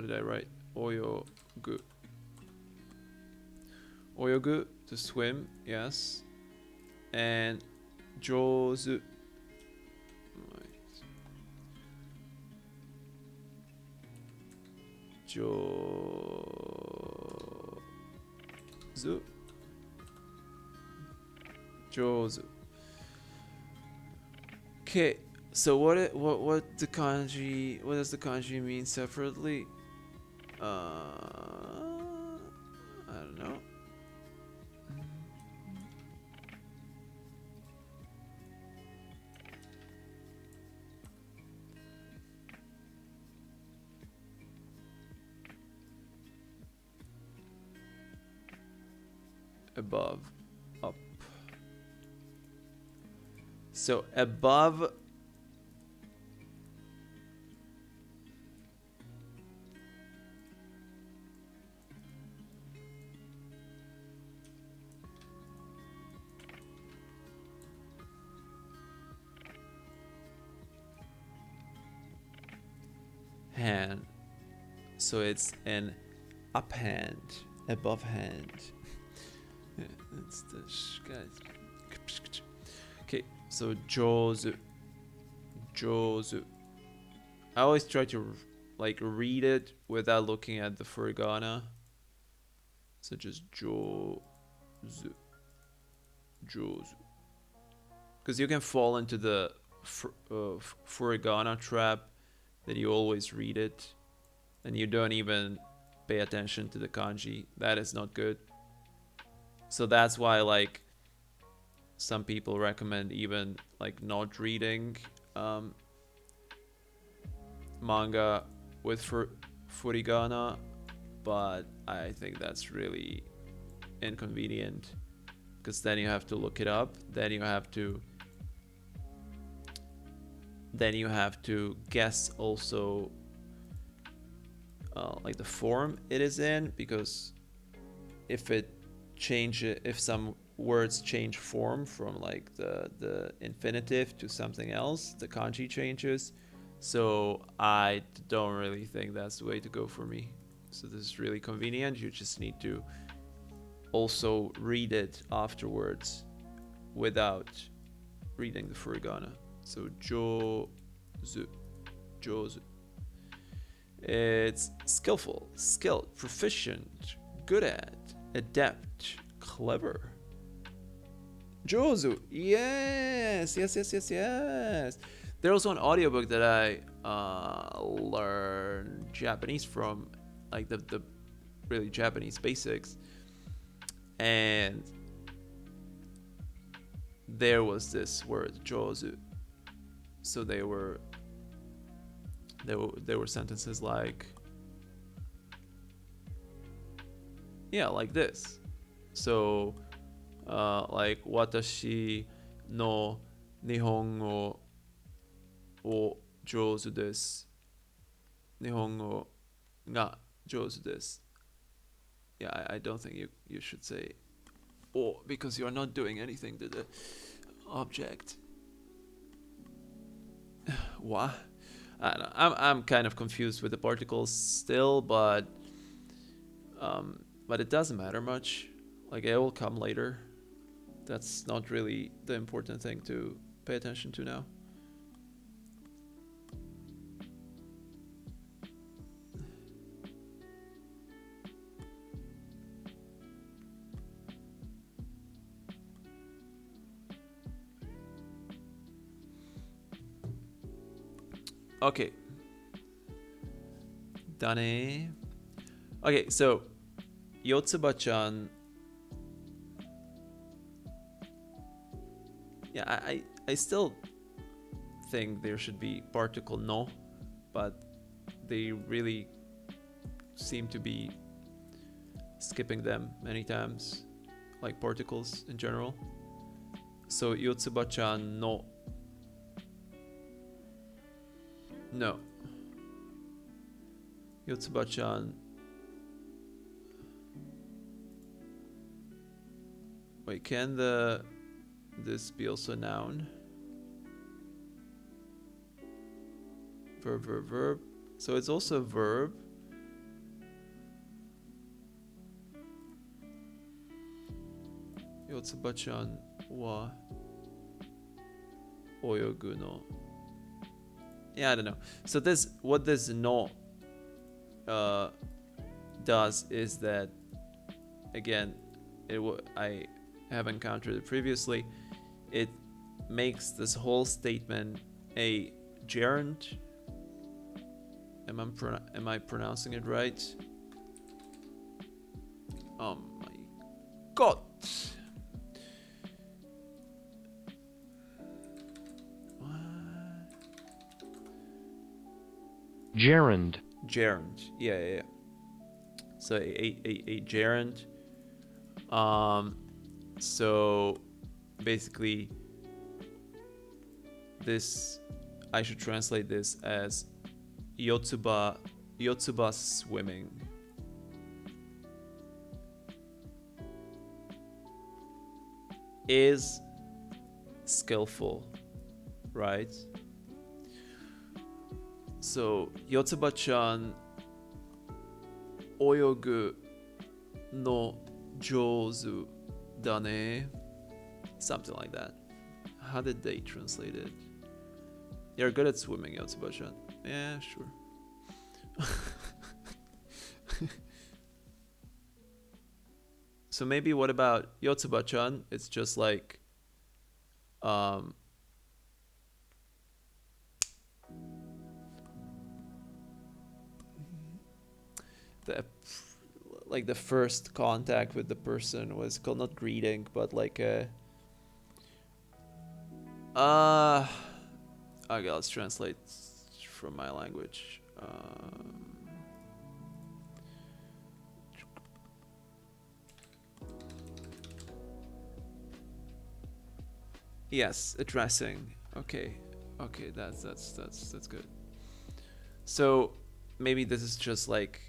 did I write? Oyogu. Oyogu to swim, yes. And jozu. Jozu. Jozu. Okay, so what the kanji? What does the kanji mean separately? I don't know. above, up. So above. Hand. So it's an up hand, above hand. Yeah, that's the guys. Okay, so jozu. Jozu. I always try to like read it without looking at the furigana. So just jozu. Jozu. Because you can fall into the furigana trap that you always read it and you don't even pay attention to the kanji. That is not good. So that's why like some people recommend even like not reading manga with furigana, but I think that's really inconvenient because then you have to look it up, then you have to guess also like the form it is in, because if some words change form from like the infinitive to something else, the kanji changes. So I don't really think that's the way to go for me. So this is really convenient. You just need to also read it afterwards without reading the furigana. So jozu. It's skillful, skilled, proficient, good at, adept, clever. Jozu. Yes. There was one audiobook that I learned Japanese from, like the really Japanese basics, and there was this word jozu. So there were sentences like, yeah, like this. So like watashi no nihongo o jouzu desu. Nihongo ga jouzu desu. Yeah, I don't think you should say o, because you're not doing anything to the object. What? I don't know. I'm kind of confused with the particles still, but it doesn't matter much. Like it will come later. That's not really the important thing to pay attention to now. Okay. Dane. Okay, so Yotsuba-chan. Yeah, I still think there should be particle no, but they really seem to be skipping them many times, like particles in general. So Yotsuba-chan no. No. Yotsuba-chan. Wait, can this be also a noun? Verb. So it's also a verb. Yotsuba-chan wa oyogu no. Yeah, I don't know. So what this no does is that, again, I have encountered it previously. It makes this whole statement a gerund. Am I pronouncing it right? Oh my god. Gerund. Gerund. Yeah. So a gerund So basically, this, I should translate this as Yotsuba swimming. Is skillful, right? So Yotsuba-chan oyogu no jouzu da ne. Something like that. How did they translate it? You're good at swimming, Yotsuba-chan. Yeah, sure. So maybe what about Yotsuba-chan? It's just like the like the first contact with the person was called not greeting, but like a okay, let's translate from my language. Yes, addressing. Okay, that's good. So maybe this is just like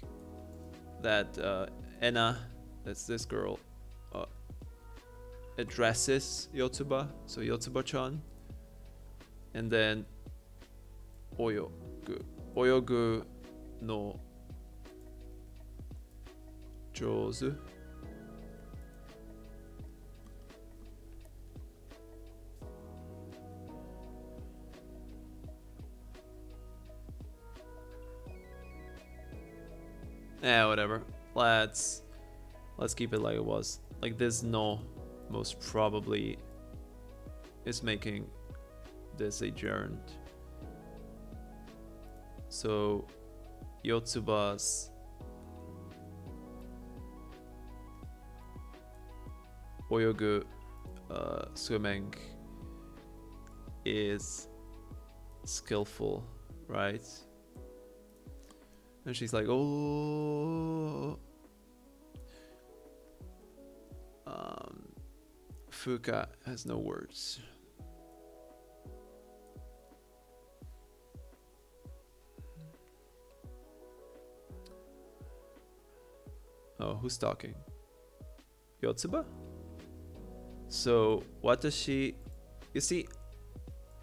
that. Enna, that's this girl, addresses Yotsuba, so Yotsuba-chan, and then oyogu no jouzu. Yeah, whatever. Let's keep it like it was. Like this no most probably is making this a gerund. So Yotsuba's oyogu swimming is skillful, right? And she's like, oh, Fuka has no words. Oh, who's talking? Yotsuba? So what does she, you see,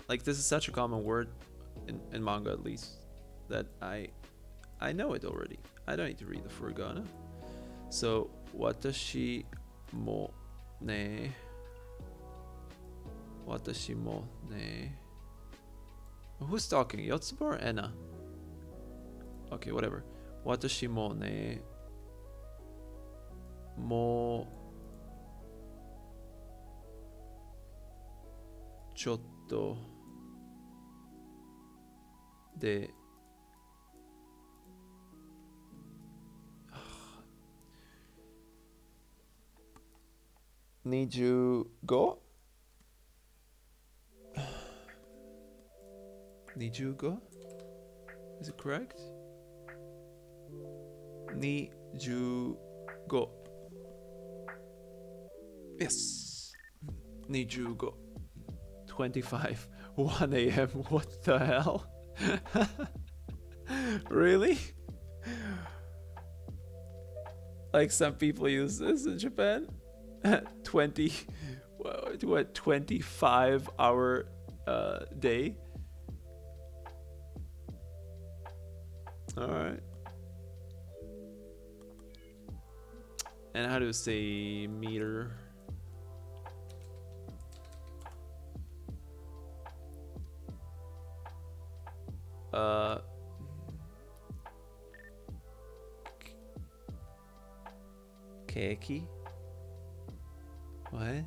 like this is such a common word in manga, at least, that I know it already. I don't need to read the furigana. So watashi mo ne. Watashi mo ne. Who's talking? Yotsuba or Enna? Okay, whatever. Watashi mo ne. Mo chotto de Nijugo? Nijugo? Is it correct? Nijugo. Yes. Nijugo. 25. 1 a.m. What the hell? Really? Like some people use this in Japan? 20 what 25-hour day. All right. And how to say meter? Keiki? What?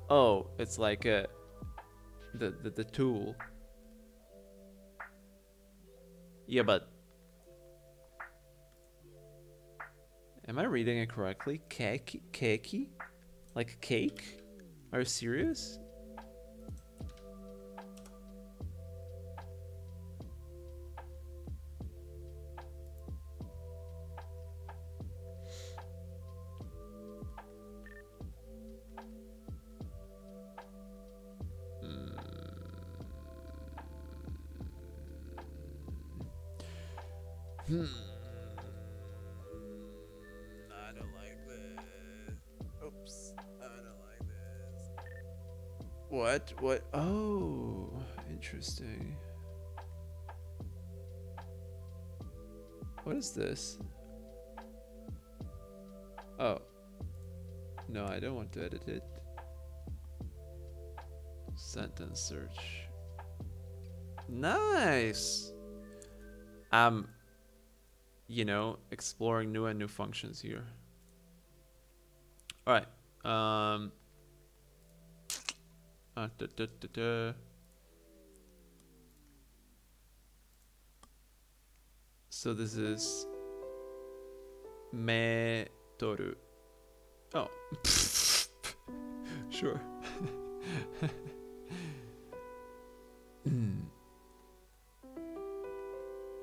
Oh, it's like the tool. Yeah, but am I reading it correctly? Keiki? Like cake? Are you serious? Hmm. I don't like this. Oops. I don't like this. What? What? Oh, interesting. What is this? Oh. No, I don't want to edit it. Sentence search. Nice. I'm, exploring new functions here. All right. Da, da, da, da. So this is metoru. Oh. Sure.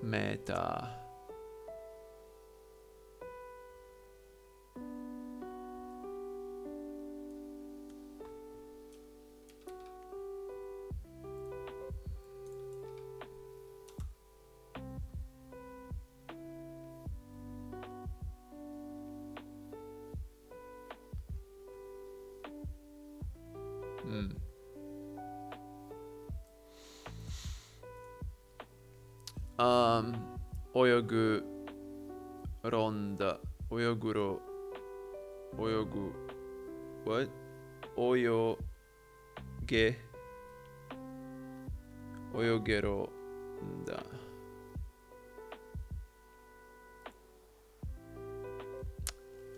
Meta. Oyogu ronda. Oyoguro. Oyogu. What? Oyoge. Oyogero. Da.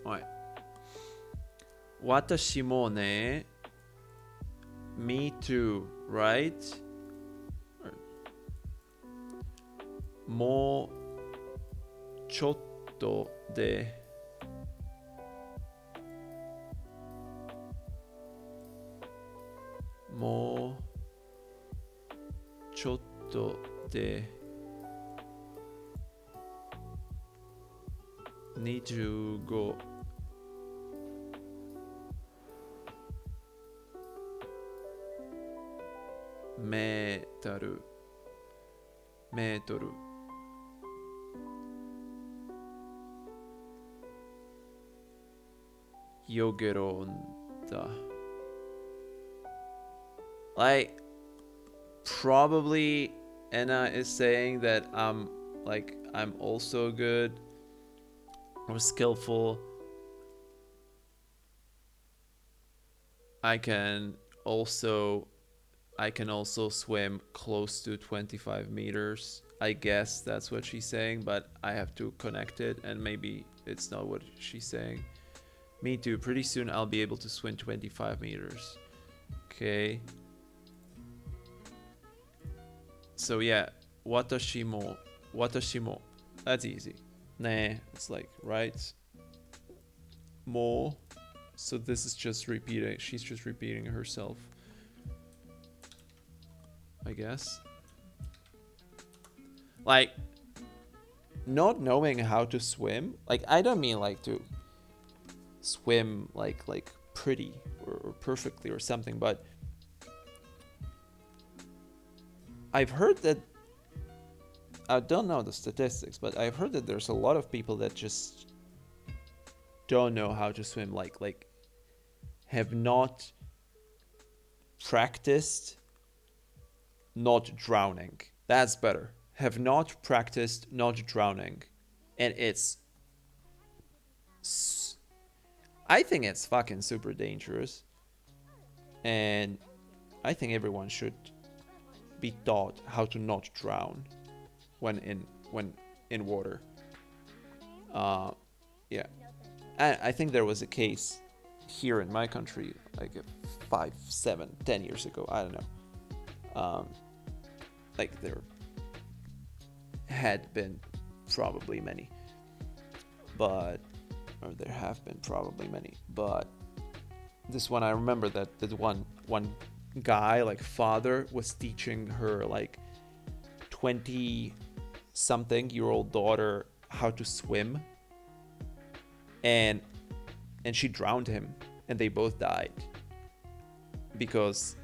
Alright. Watashi mo ne. Me too, right? Mo chotto de. Mo chotto de. 25メートルヨゲロンだ Like probably Anna is saying that I'm also good or skillful. I can also swim close to 25 meters. I guess that's what she's saying, but I have to connect it, and maybe it's not what she's saying. Me too. Pretty soon I'll be able to swim 25 meters. Okay. So yeah, watashi mo. That's easy. Nah, it's like, right? Mo. So this is just repeating. She's just repeating herself. I guess. Like, not knowing how to swim. Like, I don't mean like to swim like pretty or perfectly or something, but I've heard that, I don't know the statistics, but I've heard that there's a lot of people that just don't know how to swim, like have not practiced not drowning. That's better. Have not practiced not drowning. And I think it's fucking super dangerous. And I think everyone should be taught how to not drown when in water. Yeah. And I think there was a case here in my country like 5, 7, 10 years ago. I don't know. Like there had been probably many, or there have been probably many, but this one I remember that one guy, like father, was teaching her like 20 something year old daughter how to swim, and she drowned him, and they both died because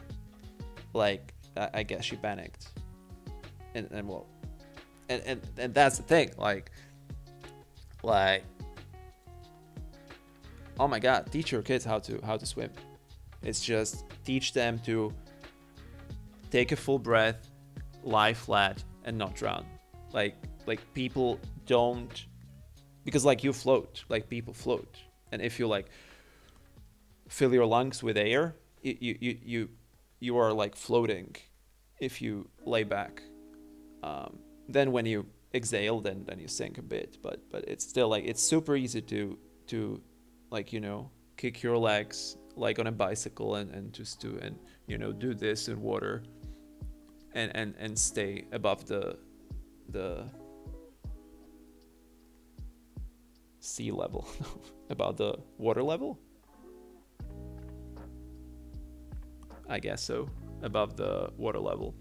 like I guess she panicked, and well, And that's the thing, like oh my god, teach your kids how to swim. It's just teach them to take a full breath, lie flat, and not drown. Like people don't, because like you float, like people float, and if you like fill your lungs with air, you are like floating if you lay back. Then when you exhale, then you sink a bit, but it's still like it's super easy to like kick your legs like on a bicycle and just to and do this in water and stay above the sea level about the water level, I guess so, above the water level.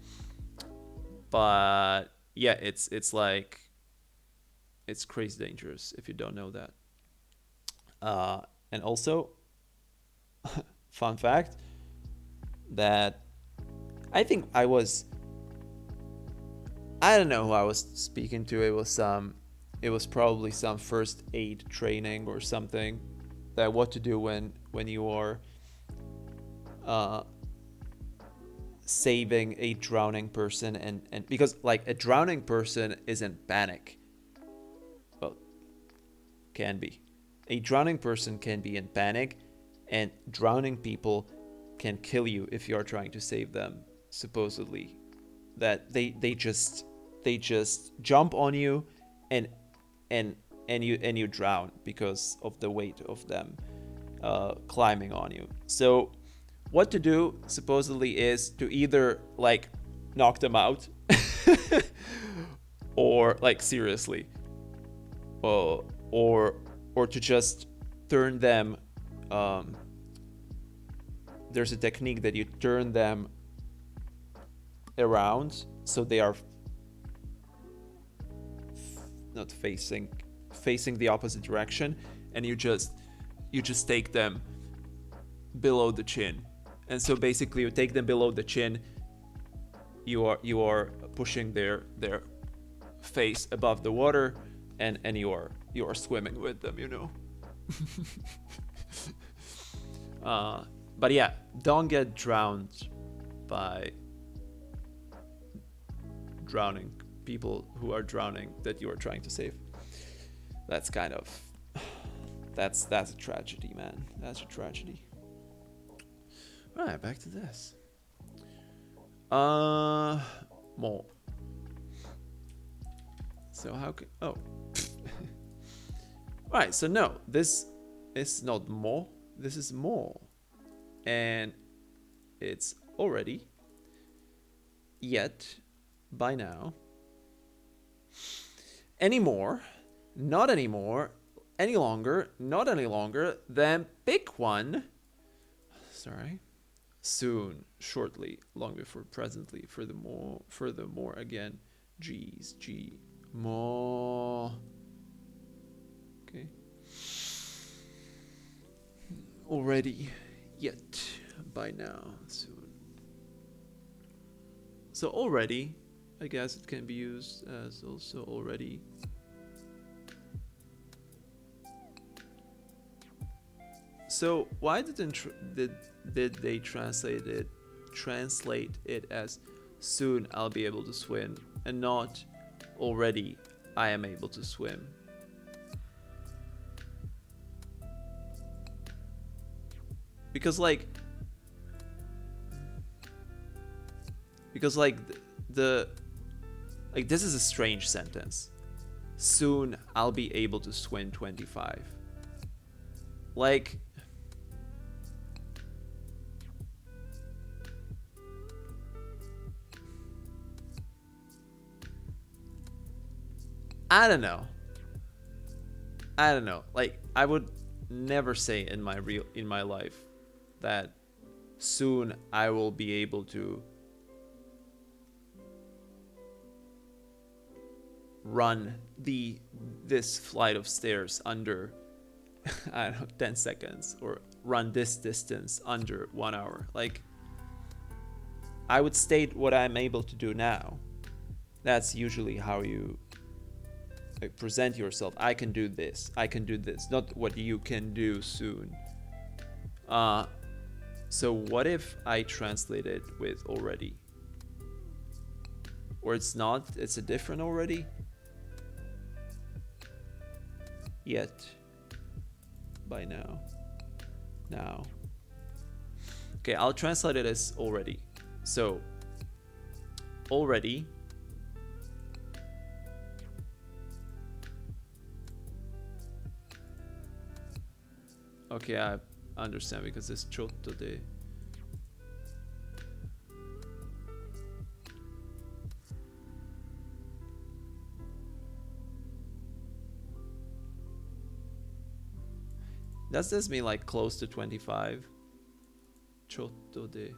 But yeah, it's like it's crazy dangerous if you don't know that. And also, fun fact that I think I don't know who I was speaking to. It was probably some first aid training or something, that what to do when you are saving a drowning person, and because like a drowning person is in panic. Well, can be. A drowning person can be in panic, and drowning people can kill you if you are trying to save them, supposedly. That they just jump on you and you drown because of the weight of them climbing on you. So what to do supposedly is to either like knock them out or like seriously, or to just turn them. There's a technique that you turn them around so they are not facing the opposite direction, and you just take them below the chin. And so basically you take them below the chin, you are pushing their face above the water, and you are swimming with them, but yeah, don't get drowned by drowning people who are drowning that you are trying to save. That's kind of that's a tragedy, man. That's a tragedy. All right, back to this. More. So how could right, so no, this is not more, this is more. And it's already, yet, by now, anymore, not anymore, any longer, not any longer, then pick one. Sorry. Soon, shortly, long before, presently, furthermore, again, G's, G, more. Okay. Already, yet, by now, soon. So already, I guess it can be used as also already. So why did they translate it as soon I'll be able to swim, and not already I am able to swim? Because like the like this is a strange sentence. Soon I'll be able to swim 25. Like, I don't know. Like, I would never say in my life that soon I will be able to run this flight of stairs under I don't know 10 seconds, or run this distance under 1 hour. Like, I would state what I'm able to do now, That's usually how you like, present yourself. I can do this. I can do this. Not what you can do soon. So what if I translate it with already? Or it's not, it's a different already? Yet. By now. Now. Okay, I'll translate it as already. So, already. Okay, I understand because it's chotto de. Does this mean like close to 25? Chotto de.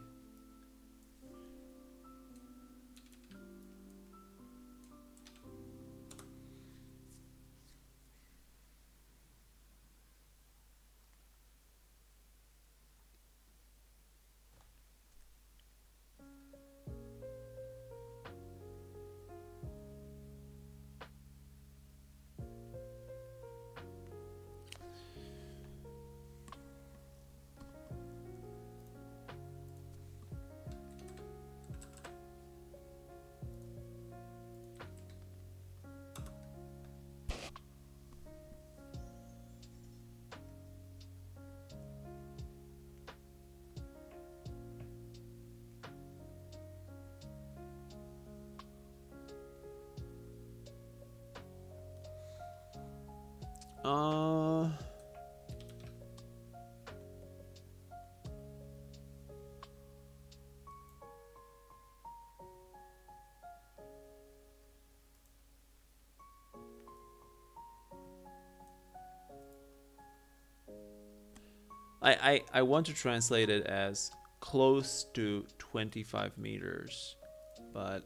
Uh, I want to translate it as close to 25 meters, but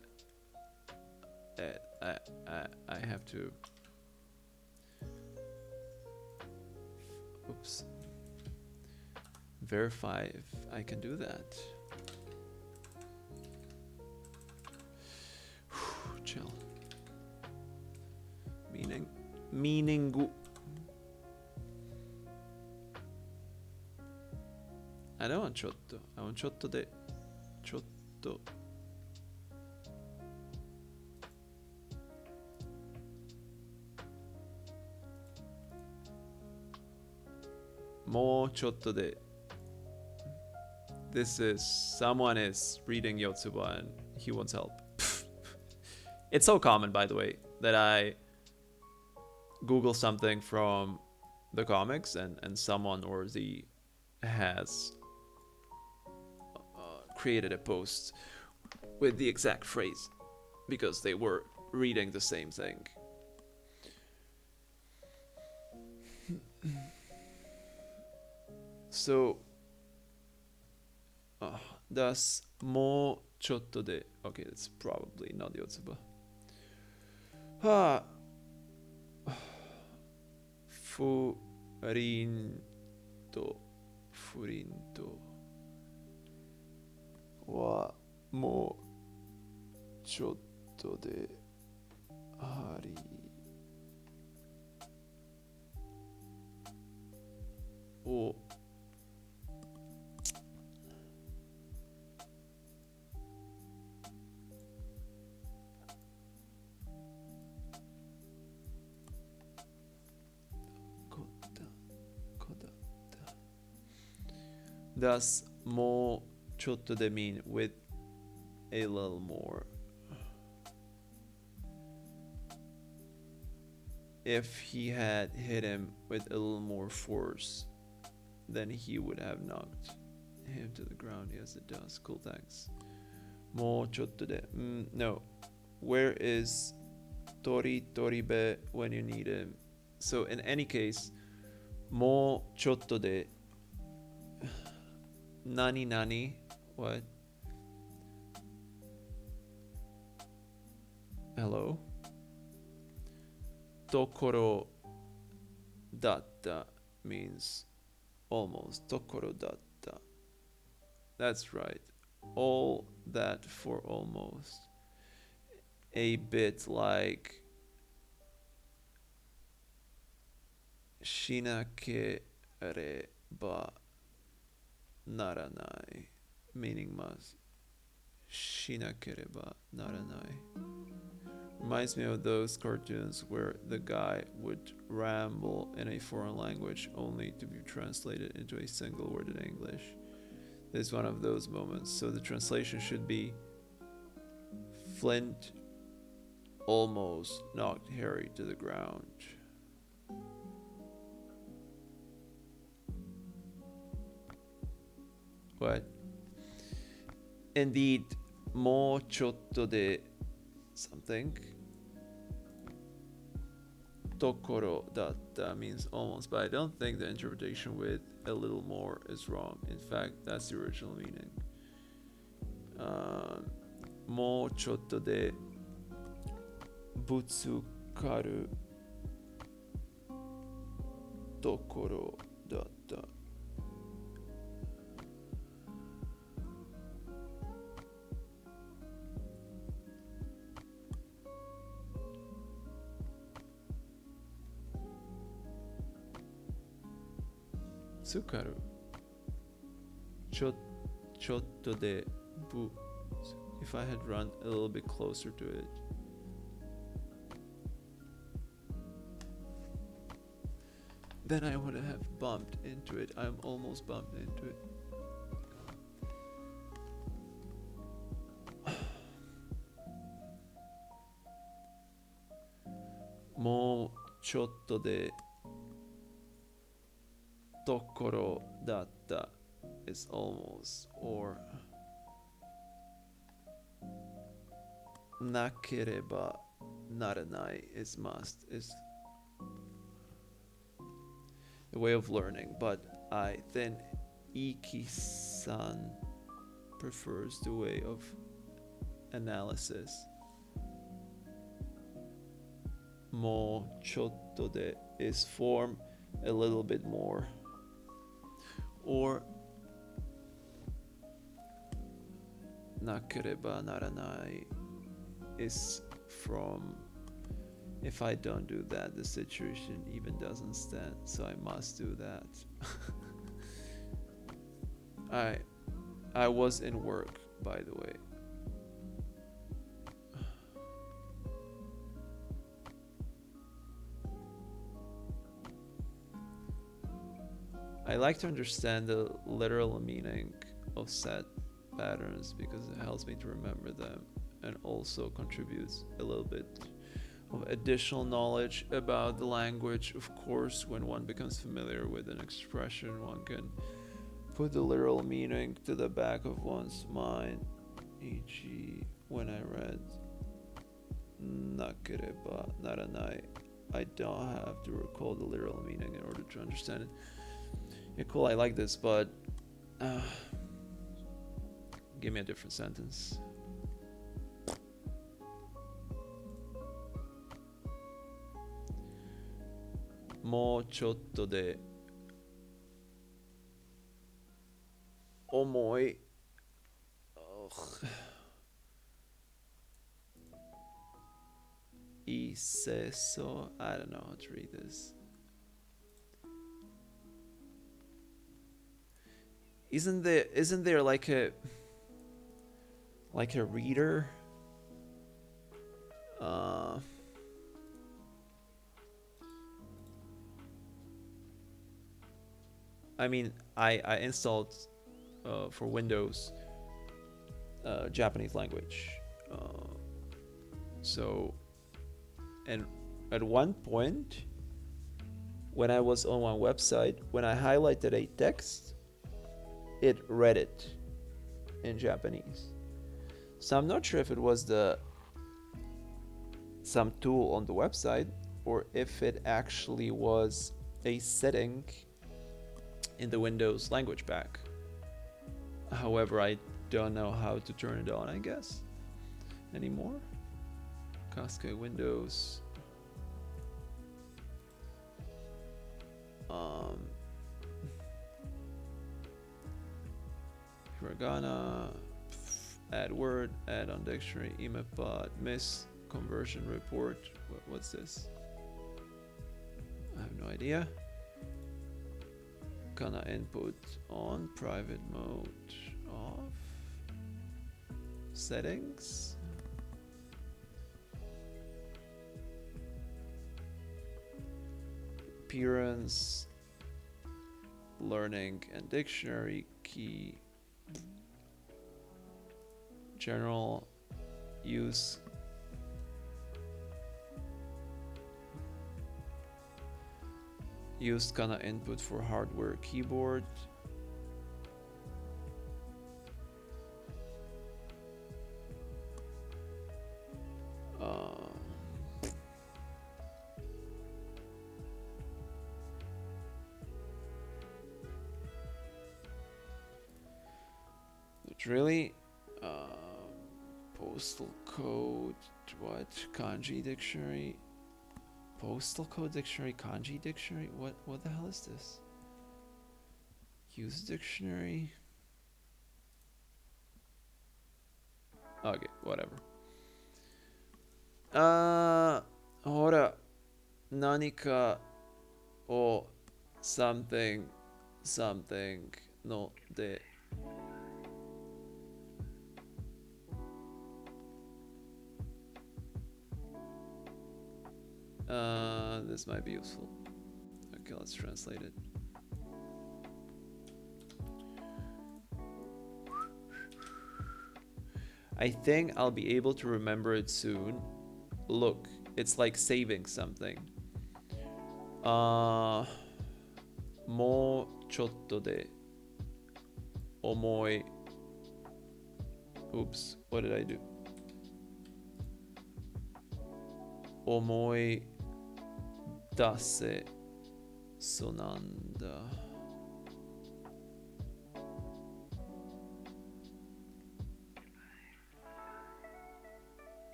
I have to. Oops. Verify if I can do that. Chill. Meaning. I don't want chotto. I want chotto de. Chotto. Mo chotto de. This is someone is reading Yotsuba and he wants help. It's so common, by the way, that I Google something from the comics and someone or the has created a post with the exact phrase because they were reading the same thing. So, does mo chotto de. Okay, that's probably not Yotsuba. Furinto. Furinto. Wa mo chotto de hari. O. Does mo chotto de mean with a little more? If he had hit him with a little more force, then he would have knocked him to the ground. Yes, it does. Cool, thanks. Mo chotto de. No. Where is Toribe when you need him? So in any case, mo chotto de. Nani nani? What? Hello? Tokoro datta means almost. Tokoro datta. That's right. All that for almost. a bit like しなければならない meaning must しなければならない reminds me of those cartoons where the guy would ramble in a foreign language only to be translated into a single word in English. This is one of those moments, so the translation should be Flint almost knocked Harry to the ground. What? Indeed, もうちょっとで something ところだった means almost, but I don't think the interpretation with a little more is wrong. In fact, that's the original meaning. もうちょっとでぶつかるところだった。つかるちょっとでぶ if I had run a little bit closer to it then I would have bumped into it. I'm almost bumped into it. Mo chotto de tokoro datta is almost, or nakereba naranai is must, is the way of learning, but I think Iki-san prefers the way of analysis. Mo chotto de is form a little bit more, or nakereba naranai is from if I don't do that, the situation even doesn't stand, so I must do that. I was in work, by the way. I like to understand the literal meaning of set patterns because it helps me to remember them and also contributes a little bit of additional knowledge about the language. Of course, when one becomes familiar with an expression, one can put the literal meaning to the back of one's mind. E.g., when I read nakereba naranai, I don't have to recall the literal meaning in order to understand it. Yeah, cool, I like this, but give me a different sentence. Mo chotto de omoi. Iseso. I don't know how to read this. Isn't there like a reader? I mean, I installed for Windows Japanese language. So, and at one point, when I was on one website, when I highlighted a text, it read it in Japanese. So I'm not sure if it was some tool on the website or if it actually was a setting in the Windows language pack. However, I don't know how to turn it on, I guess, anymore. Cascade Windows. Hiragana, add word, add on dictionary, emapod, miss, conversion report. What's this? I have no idea. Kana input on, private mode off. Settings. Appearance. Learning and dictionary key. General use. Used kana input for hardware keyboard. Not really. Postal code. What? Kanji dictionary. Postal code dictionary, kanji dictionary. What the hell is this? Use dictionary. Okay, whatever. Hora. Nanika o something no de. This might be useful. Okay, let's translate it. I think I'll be able to remember it soon. Look, it's like saving something. Mo chotto de omoi. Oops, what did I do? Omoi dase sonanda.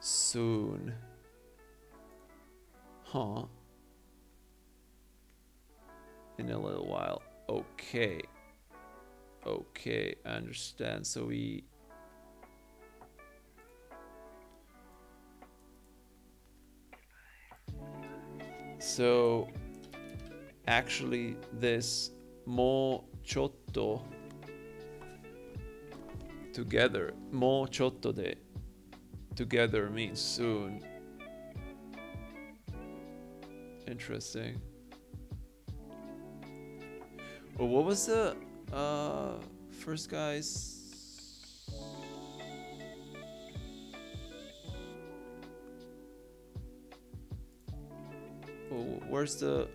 Soon. Huh. In a little while. Okay. Okay, I understand. So we... So, actually, this mo chotto together, mo chotto de together means soon. Interesting. Well, what was the first guy's? Oh, where's the?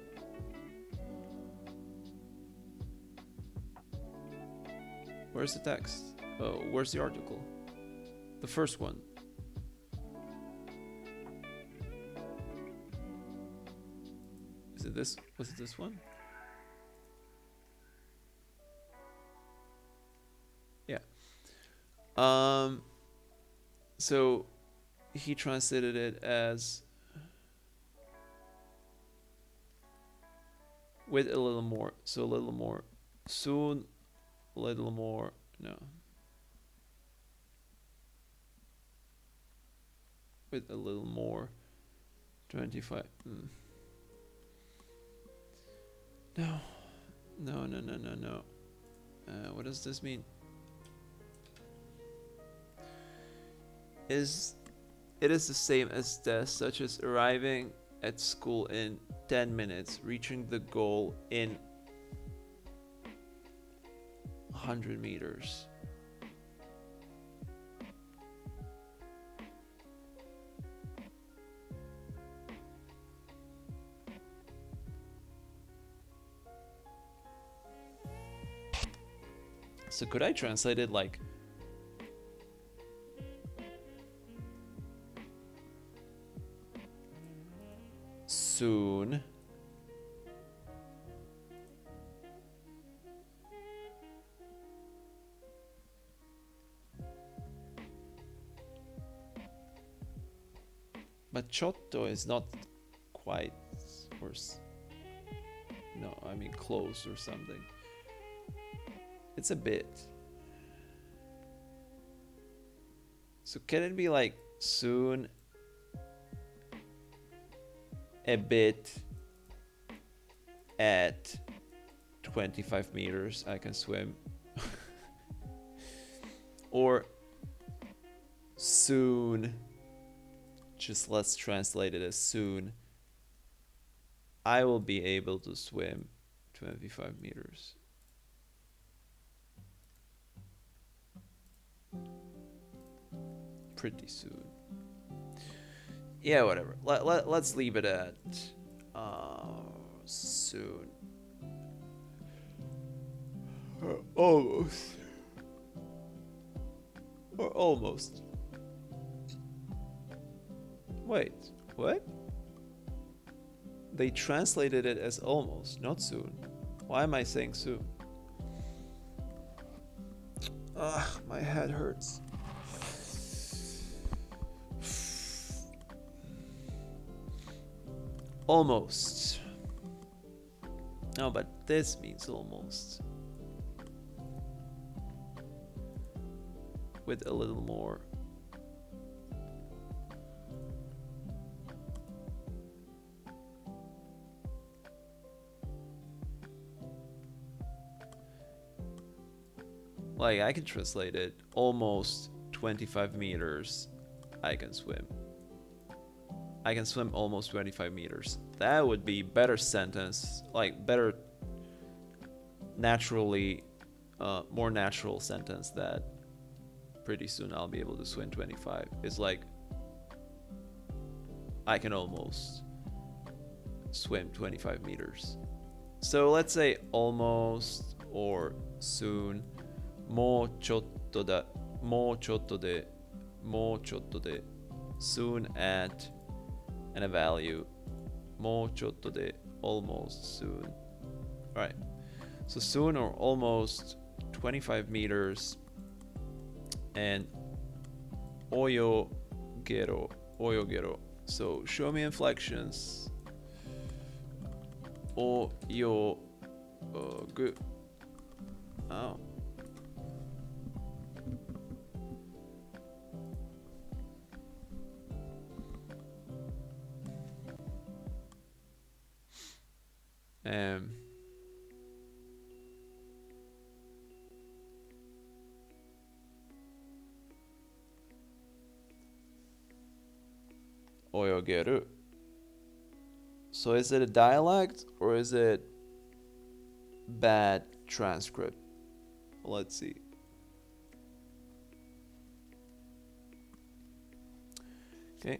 Where's the text? Oh, where's the article? The first one. Is it this? Was it this one? Yeah. So he translated it as with a little more. So a little more soon, a little more. No. With a little more. 25. No. No, no, no, no, no. What does this mean? It is the same as this, such as arriving at school in 10 minutes, reaching the goal in 100 meters. So could I translate it like soon but chotto is not quite worse. No, I mean close or something. It's a bit. So can it be like soon a bit at 25 meters I can swim? Or soon, just let's translate it as soon, I will be able to swim 25 meters. Pretty soon. Yeah, whatever. Let's leave it at soon. Or almost. Or almost. Wait, what? They translated it as almost, not soon. Why am I saying soon? Ugh, my head hurts. Almost. No, but this means almost. With a little more. Like, I can translate it almost 25 meters I can swim. I can swim almost 25 meters. That would be better sentence, like better naturally, more natural sentence that pretty soon I'll be able to swim 25. It's like I can almost swim 25 meters. So let's say almost or soon. もうちょっとだ、もうちょっとで、もうちょっとで soon at and a value もうちょっとで almost soon. Right. So soon or almost 25 meters and oyogero, oyogero. So show me inflections. Oyogu. Oh. Oyogeru. So is it a dialect or is it bad transcript? Let's see. Okay.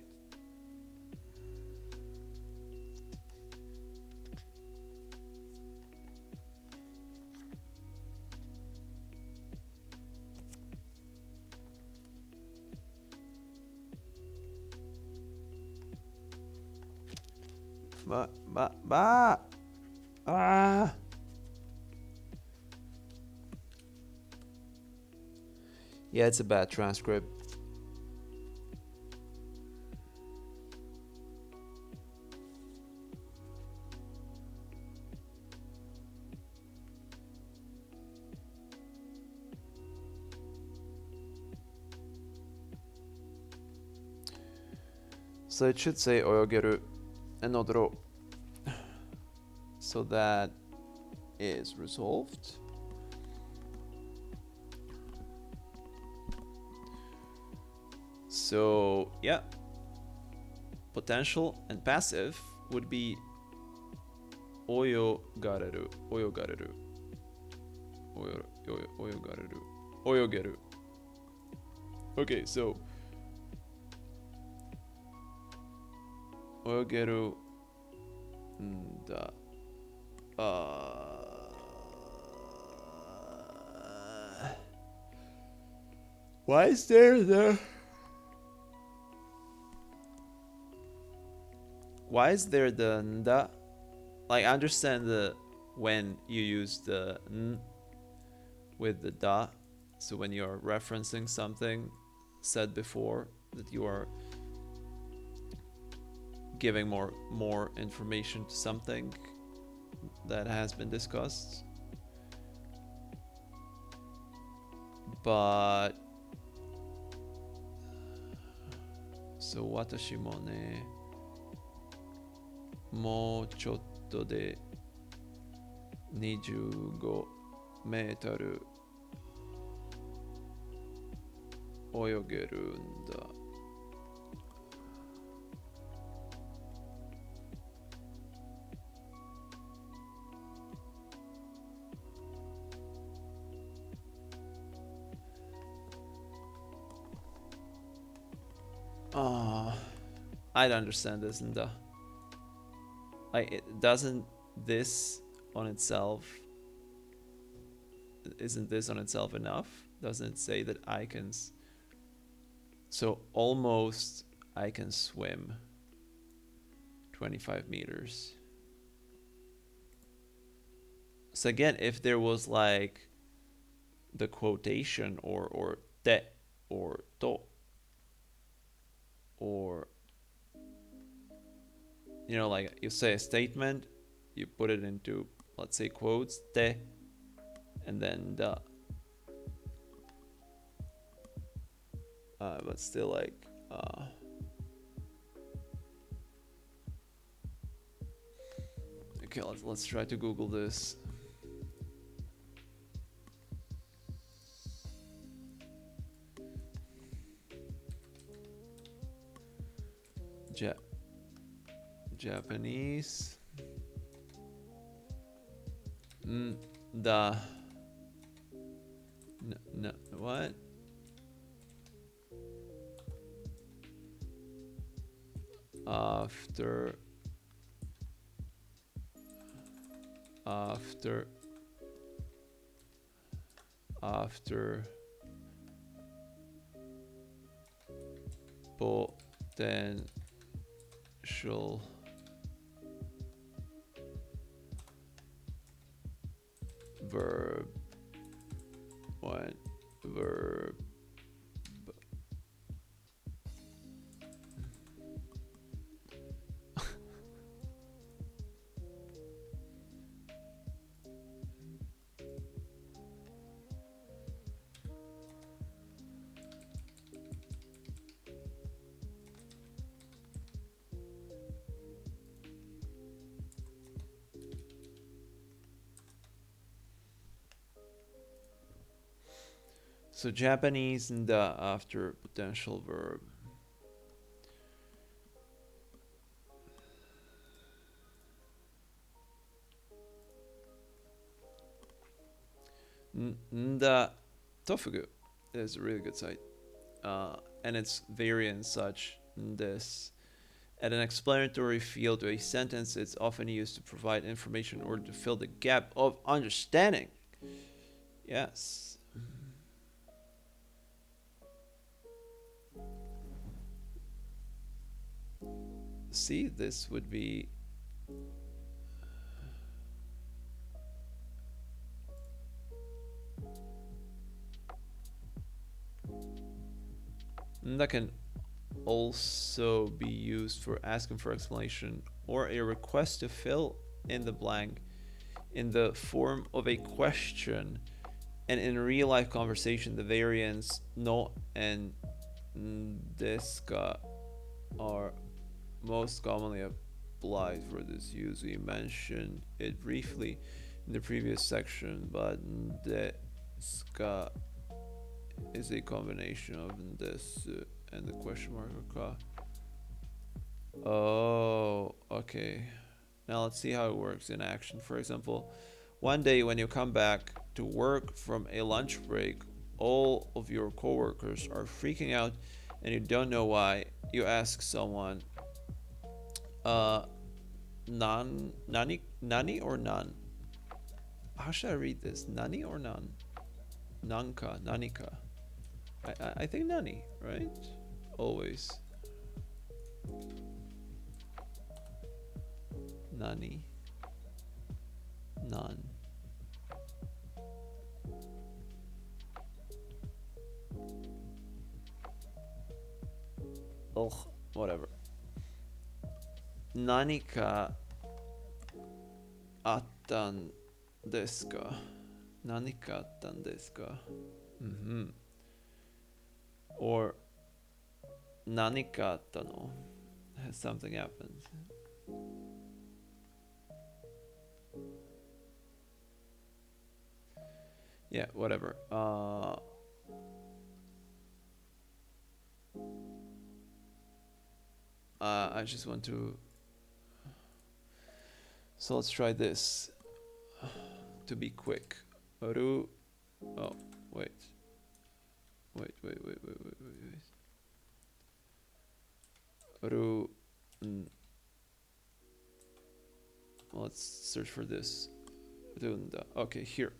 Ah. Yeah, it's a bad transcript. So it should say oyogeru and odoro. So that is resolved. So yeah, potential and passive would be oyogareru, oyogareru, oyogareru, oyogeru. Okay, so oyogeru da. Why is there the nda? Like, I understand the when you use the n with the da. So when you are referencing something said before, that you are giving more information to something that has been discussed. But So 私もね、もうちょっとで25メートル泳げるんだ。Ah, I don't understand this, and doesn't this on itself isn't this on itself enough? Doesn't it say that I can so almost I can swim 25 meters. So again, if there was like the quotation or te or to or you know, like you say a statement, you put it into, let's say, quotes, te, and then the. But still, like, okay, let's try to Google this. Japanese. The what? After potential verb. What verb? So Japanese and the after potential verb. The Tofugu is a really good site, and its variant such this. At an explanatory field to a sentence, it's often used to provide information in order to fill the gap of understanding. Yes. See, this would be that can also be used for asking for explanation or a request to fill in the blank in the form of a question. And in real life conversation, the variants no and deska are most commonly applied for this use. We mentioned it briefly in the previous section, but deska is a combination of this and the question mark or ka. Oh, okay. Now let's see how it works in action. For example, one day when you come back to work from a lunch break, all of your coworkers are freaking out and you don't know why. You ask someone, nani or nan? How should I read this? Nani or nan? Nanka, nanika. I think nani, right? Always. Nani. Nan. Ugh, whatever. Nani ka attan desu ka? Nani ka attan desu ka? Or Nanika atta no? Has something happened? Yeah, whatever. I just want to. So let's try this to be quick. Ru. Oh, wait. Wait. Ru. Let's search for this. Runda. Okay, here.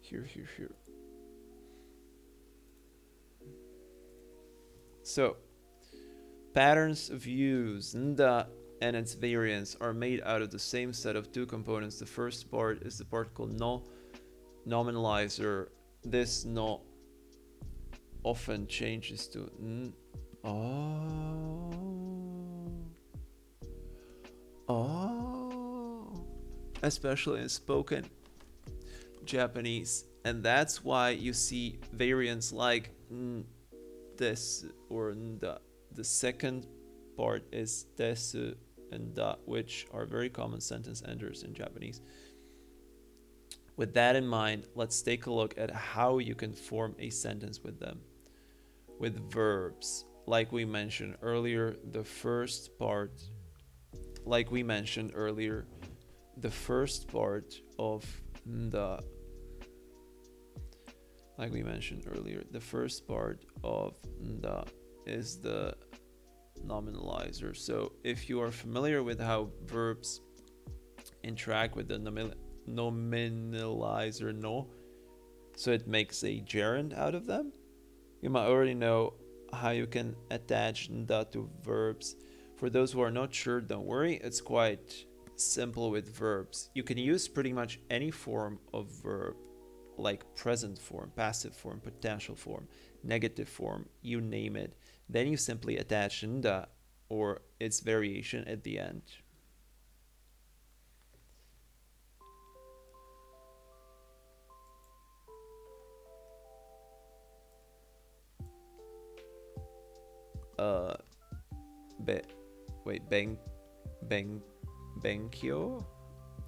Here. So, patterns of use nda and its variants are made out of the same set of two components. The first part is the particle no nominalizer. This no often changes to n. Oh. Especially in spoken Japanese. And that's why you see variants like this or nda. The second part is desu and da, which are very common sentence enders in Japanese. With that in mind, let's take a look at how you can form a sentence with them. With verbs, like we mentioned earlier, the first part of the is the nominalizer. So if you are familiar with how verbs interact with the nominalizer no, so it makes a gerund out of them, you might already know how you can attach nda to verbs. For those who are not sure, don't worry, it's quite simple with verbs. You can use pretty much any form of verb, like present form, passive form, potential form, negative form, you name it. Then you simply attach nda or its variation at the end. Benkyo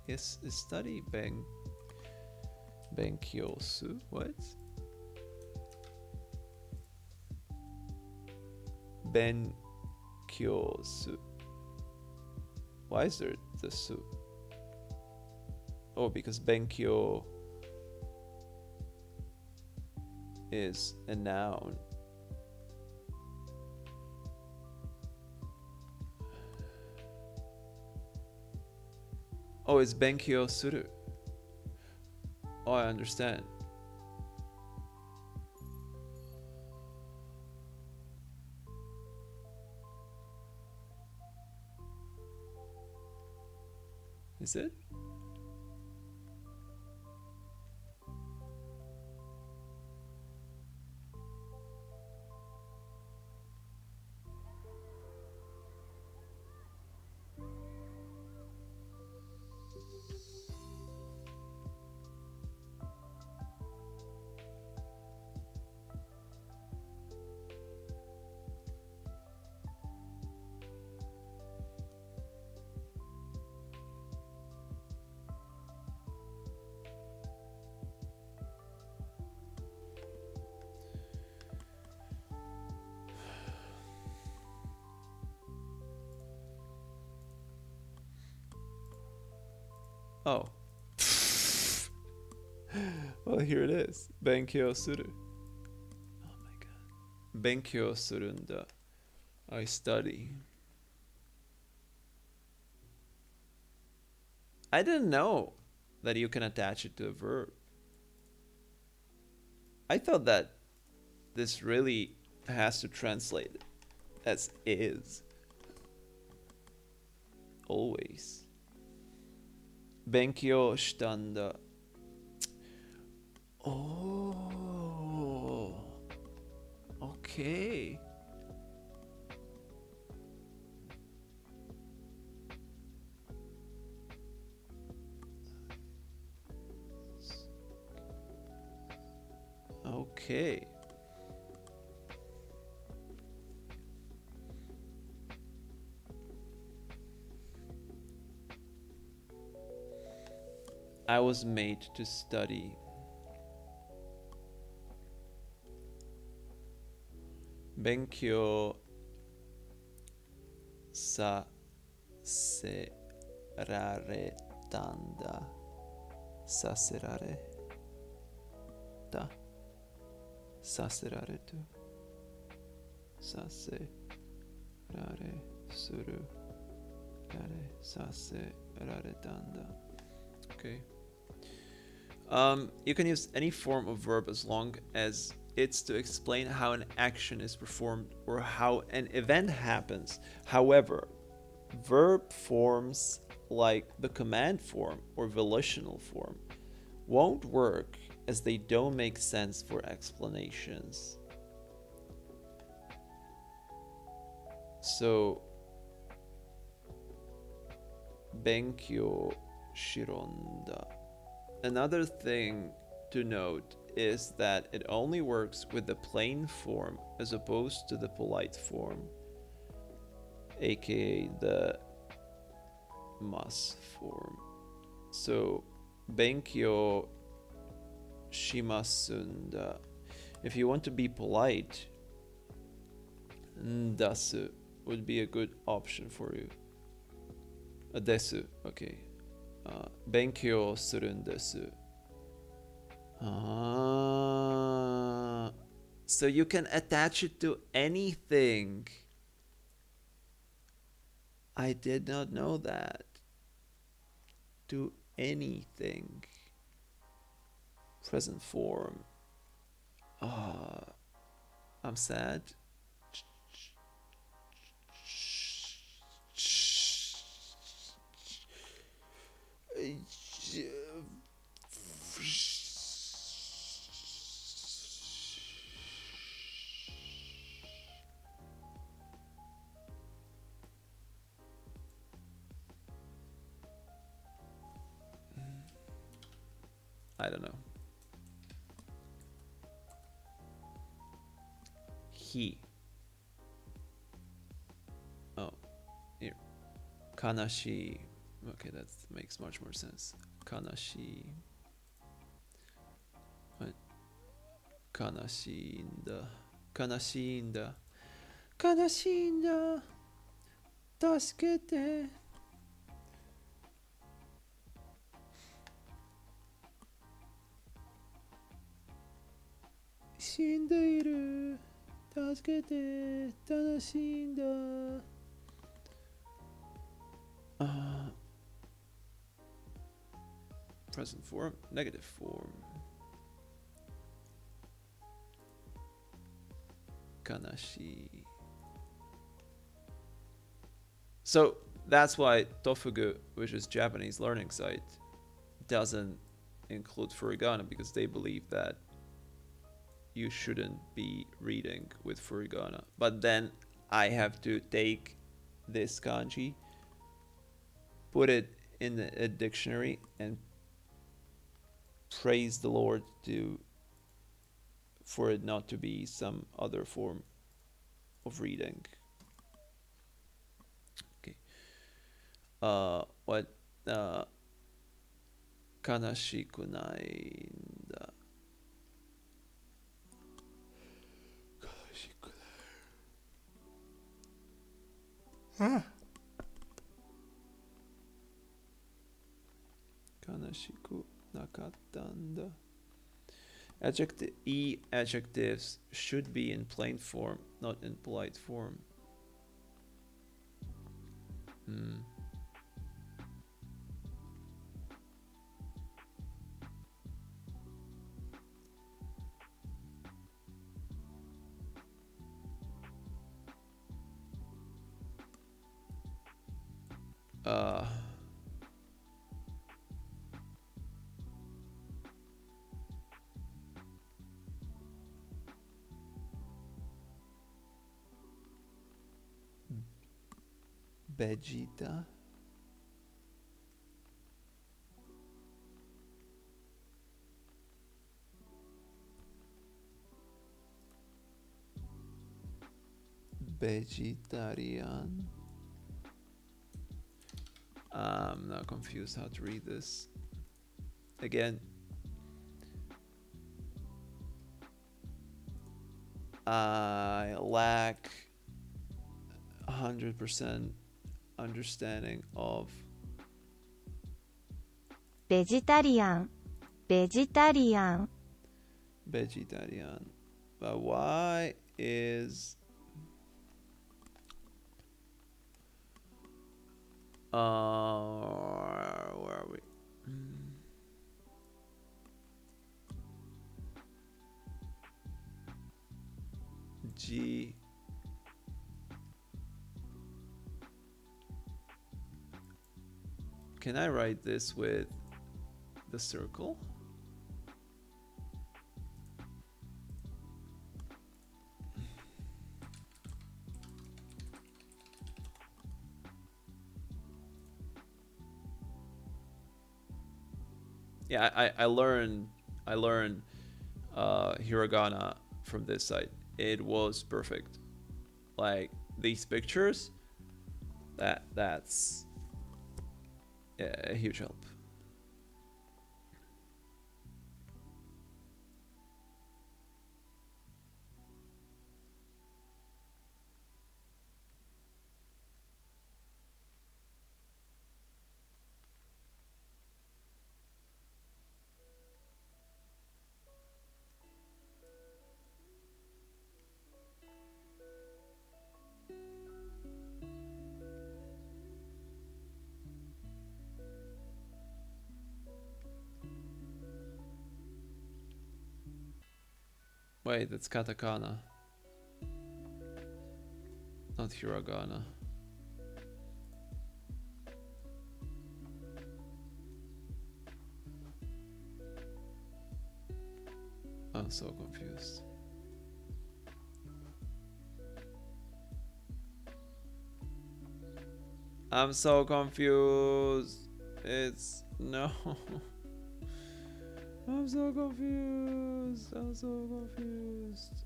is study Benkyosu. What? Benkyosu. Why is there the su? Oh, because Benkyo is a noun. Oh, it's Benkyo suru. Oh, I understand. Is it? Oh. Well, here it is. Benkyo suru. Oh my god. Benkyo surunda. I study. I didn't know that you can attach it to a verb. I thought that this really has to translate as is. Always. Benkyo shitanda. Oh. Okay. Okay. I was made to study. Benkyou sa se rare tanda. Saserare ta. Saserare tu. Saserare suru. Rare saserare tanda. Okay. You can use any form of verb as long as it's to explain how an action is performed or how an event happens. However, verb forms like the command form or volitional form won't work as they don't make sense for explanations. So, Benkyou shironda. Another thing to note is that it only works with the plain form as opposed to the polite form, aka the mas form. So, Benkyou shimasunda. If you want to be polite, ndasu would be a good option for you. Desu, okay. Benkyou surun desu. So you can attach it to anything. I did not know that. To anything. Present form. I'm sad. I don't know. He. Oh, here. Kanashi. Okay, that makes much more sense. Kanashi. What? Kanashinda. Kanashinda. Kanashinda. Tasukete. Shindeiru. Tasukete. Tanashinda. Present form, negative form. Kanashi. So that's why Tofugu, which is Japanese learning site, doesn't include furigana, because they believe that you shouldn't be reading with furigana. But then I have to take this kanji, put it in a dictionary, and praise the Lord for it not to be some other form of reading. Okay. What? Kanashiku nai da. Kanashiku nai. Kanashiku nakattanda. Adjectives should be in plain form, not in polite form. Vegeta. Vegetarian. I'm not confused how to read this. Again, I lack 100% understanding of ベジタリアン、ベジタリアン、 vegetarian. But why is where are we? G. Can I write this with the circle? Yeah, I learned hiragana from this site. It was perfect. Like these pictures, that's a huge help. Wait, that's katakana, not hiragana. I'm so confused. I'm so confused. It's no. I'm so confused. I'm so confused.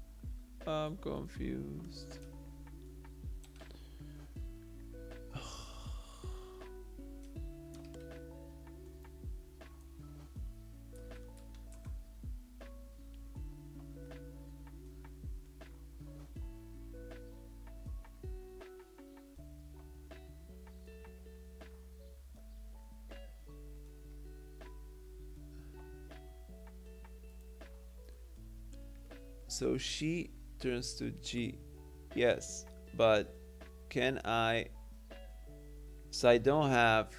I'm confused. So she turns to G. Yes, but can I? So I don't have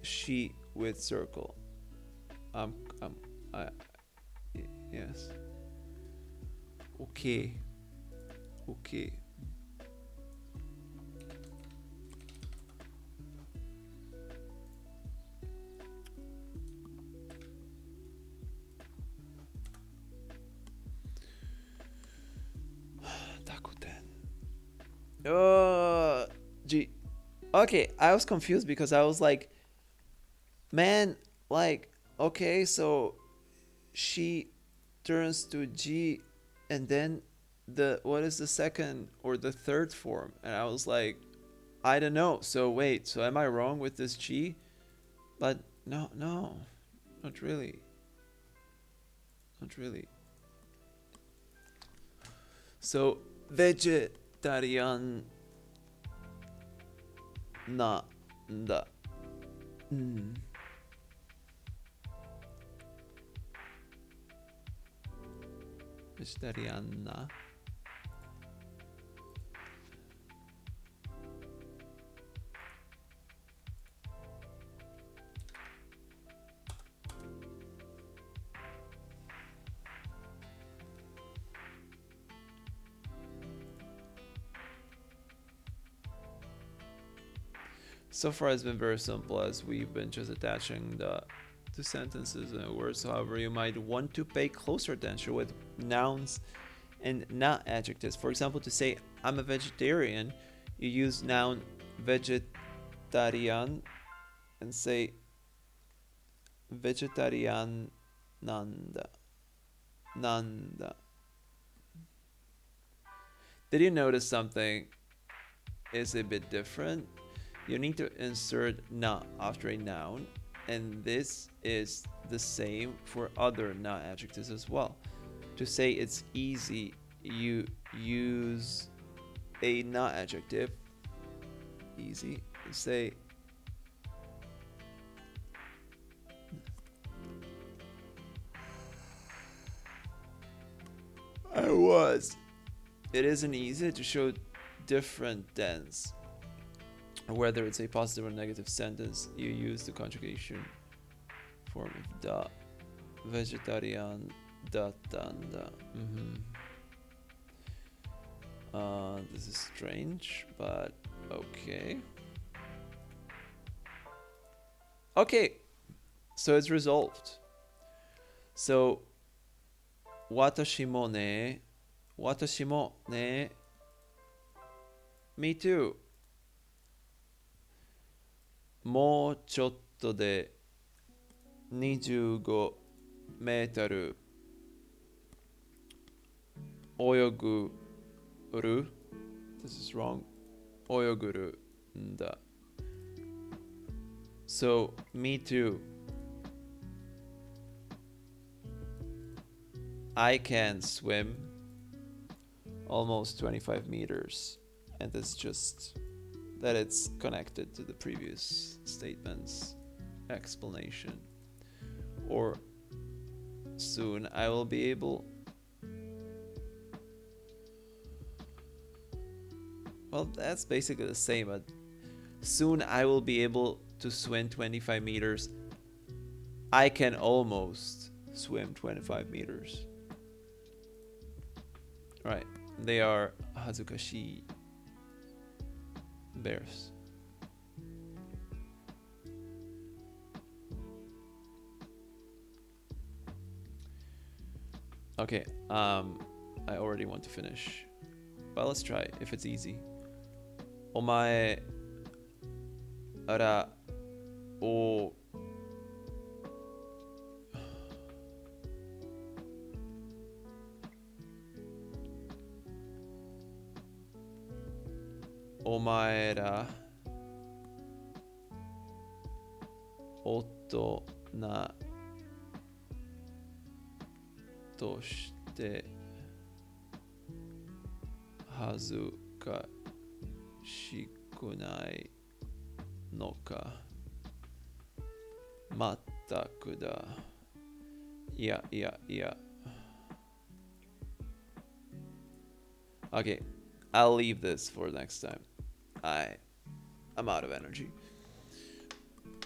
she with circle. Um, I, yes. Okay. Okay. Dakuten. G. Okay, I was confused because I was like, man, like, okay, so she turns to G, and then the what is the second or the third form? And I was like, I don't know. So wait, so am I wrong with this G? But no, not really. Not really. So vegetarian na da. Vegetariana. So far it's been very simple as we've been just attaching the two sentences and words. However, you might want to pay closer attention with nouns and not adjectives. For example, to say I'm a vegetarian, you use noun vegetarian and say vegetarian nanda. Nanda. Did you notice something is a bit different? You need to insert na after a noun And this is the same for other not adjectives as well. To say it's easy, you use a not adjective. Easy. You say I was. It isn't easy to show different tense. Whether it's a positive or negative sentence, you use the conjugation form of da. Vegetarian da tanda. This is strange, but okay. Okay, so it's resolved. So, watashi mo ne. Watashi mo ne. Me too. もうちょっとで25メートル泳ぐる This is wrong 泳ぐるんだ So, me too. I can swim almost 25 meters, and it's just that it's connected to the previous statement's explanation. Or soon I will be able. Well, that's basically the same, but soon I will be able to swim 25 meters. I can almost swim 25 meters. Right, they are hazukashi bears. Okay, I already want to finish. But let's try if it's easy. Omae ra o Omae ra otonaとして恥ずかしくないのかまったくだいやいやいや Okay, I'll leave this for next time. I'm out of energy.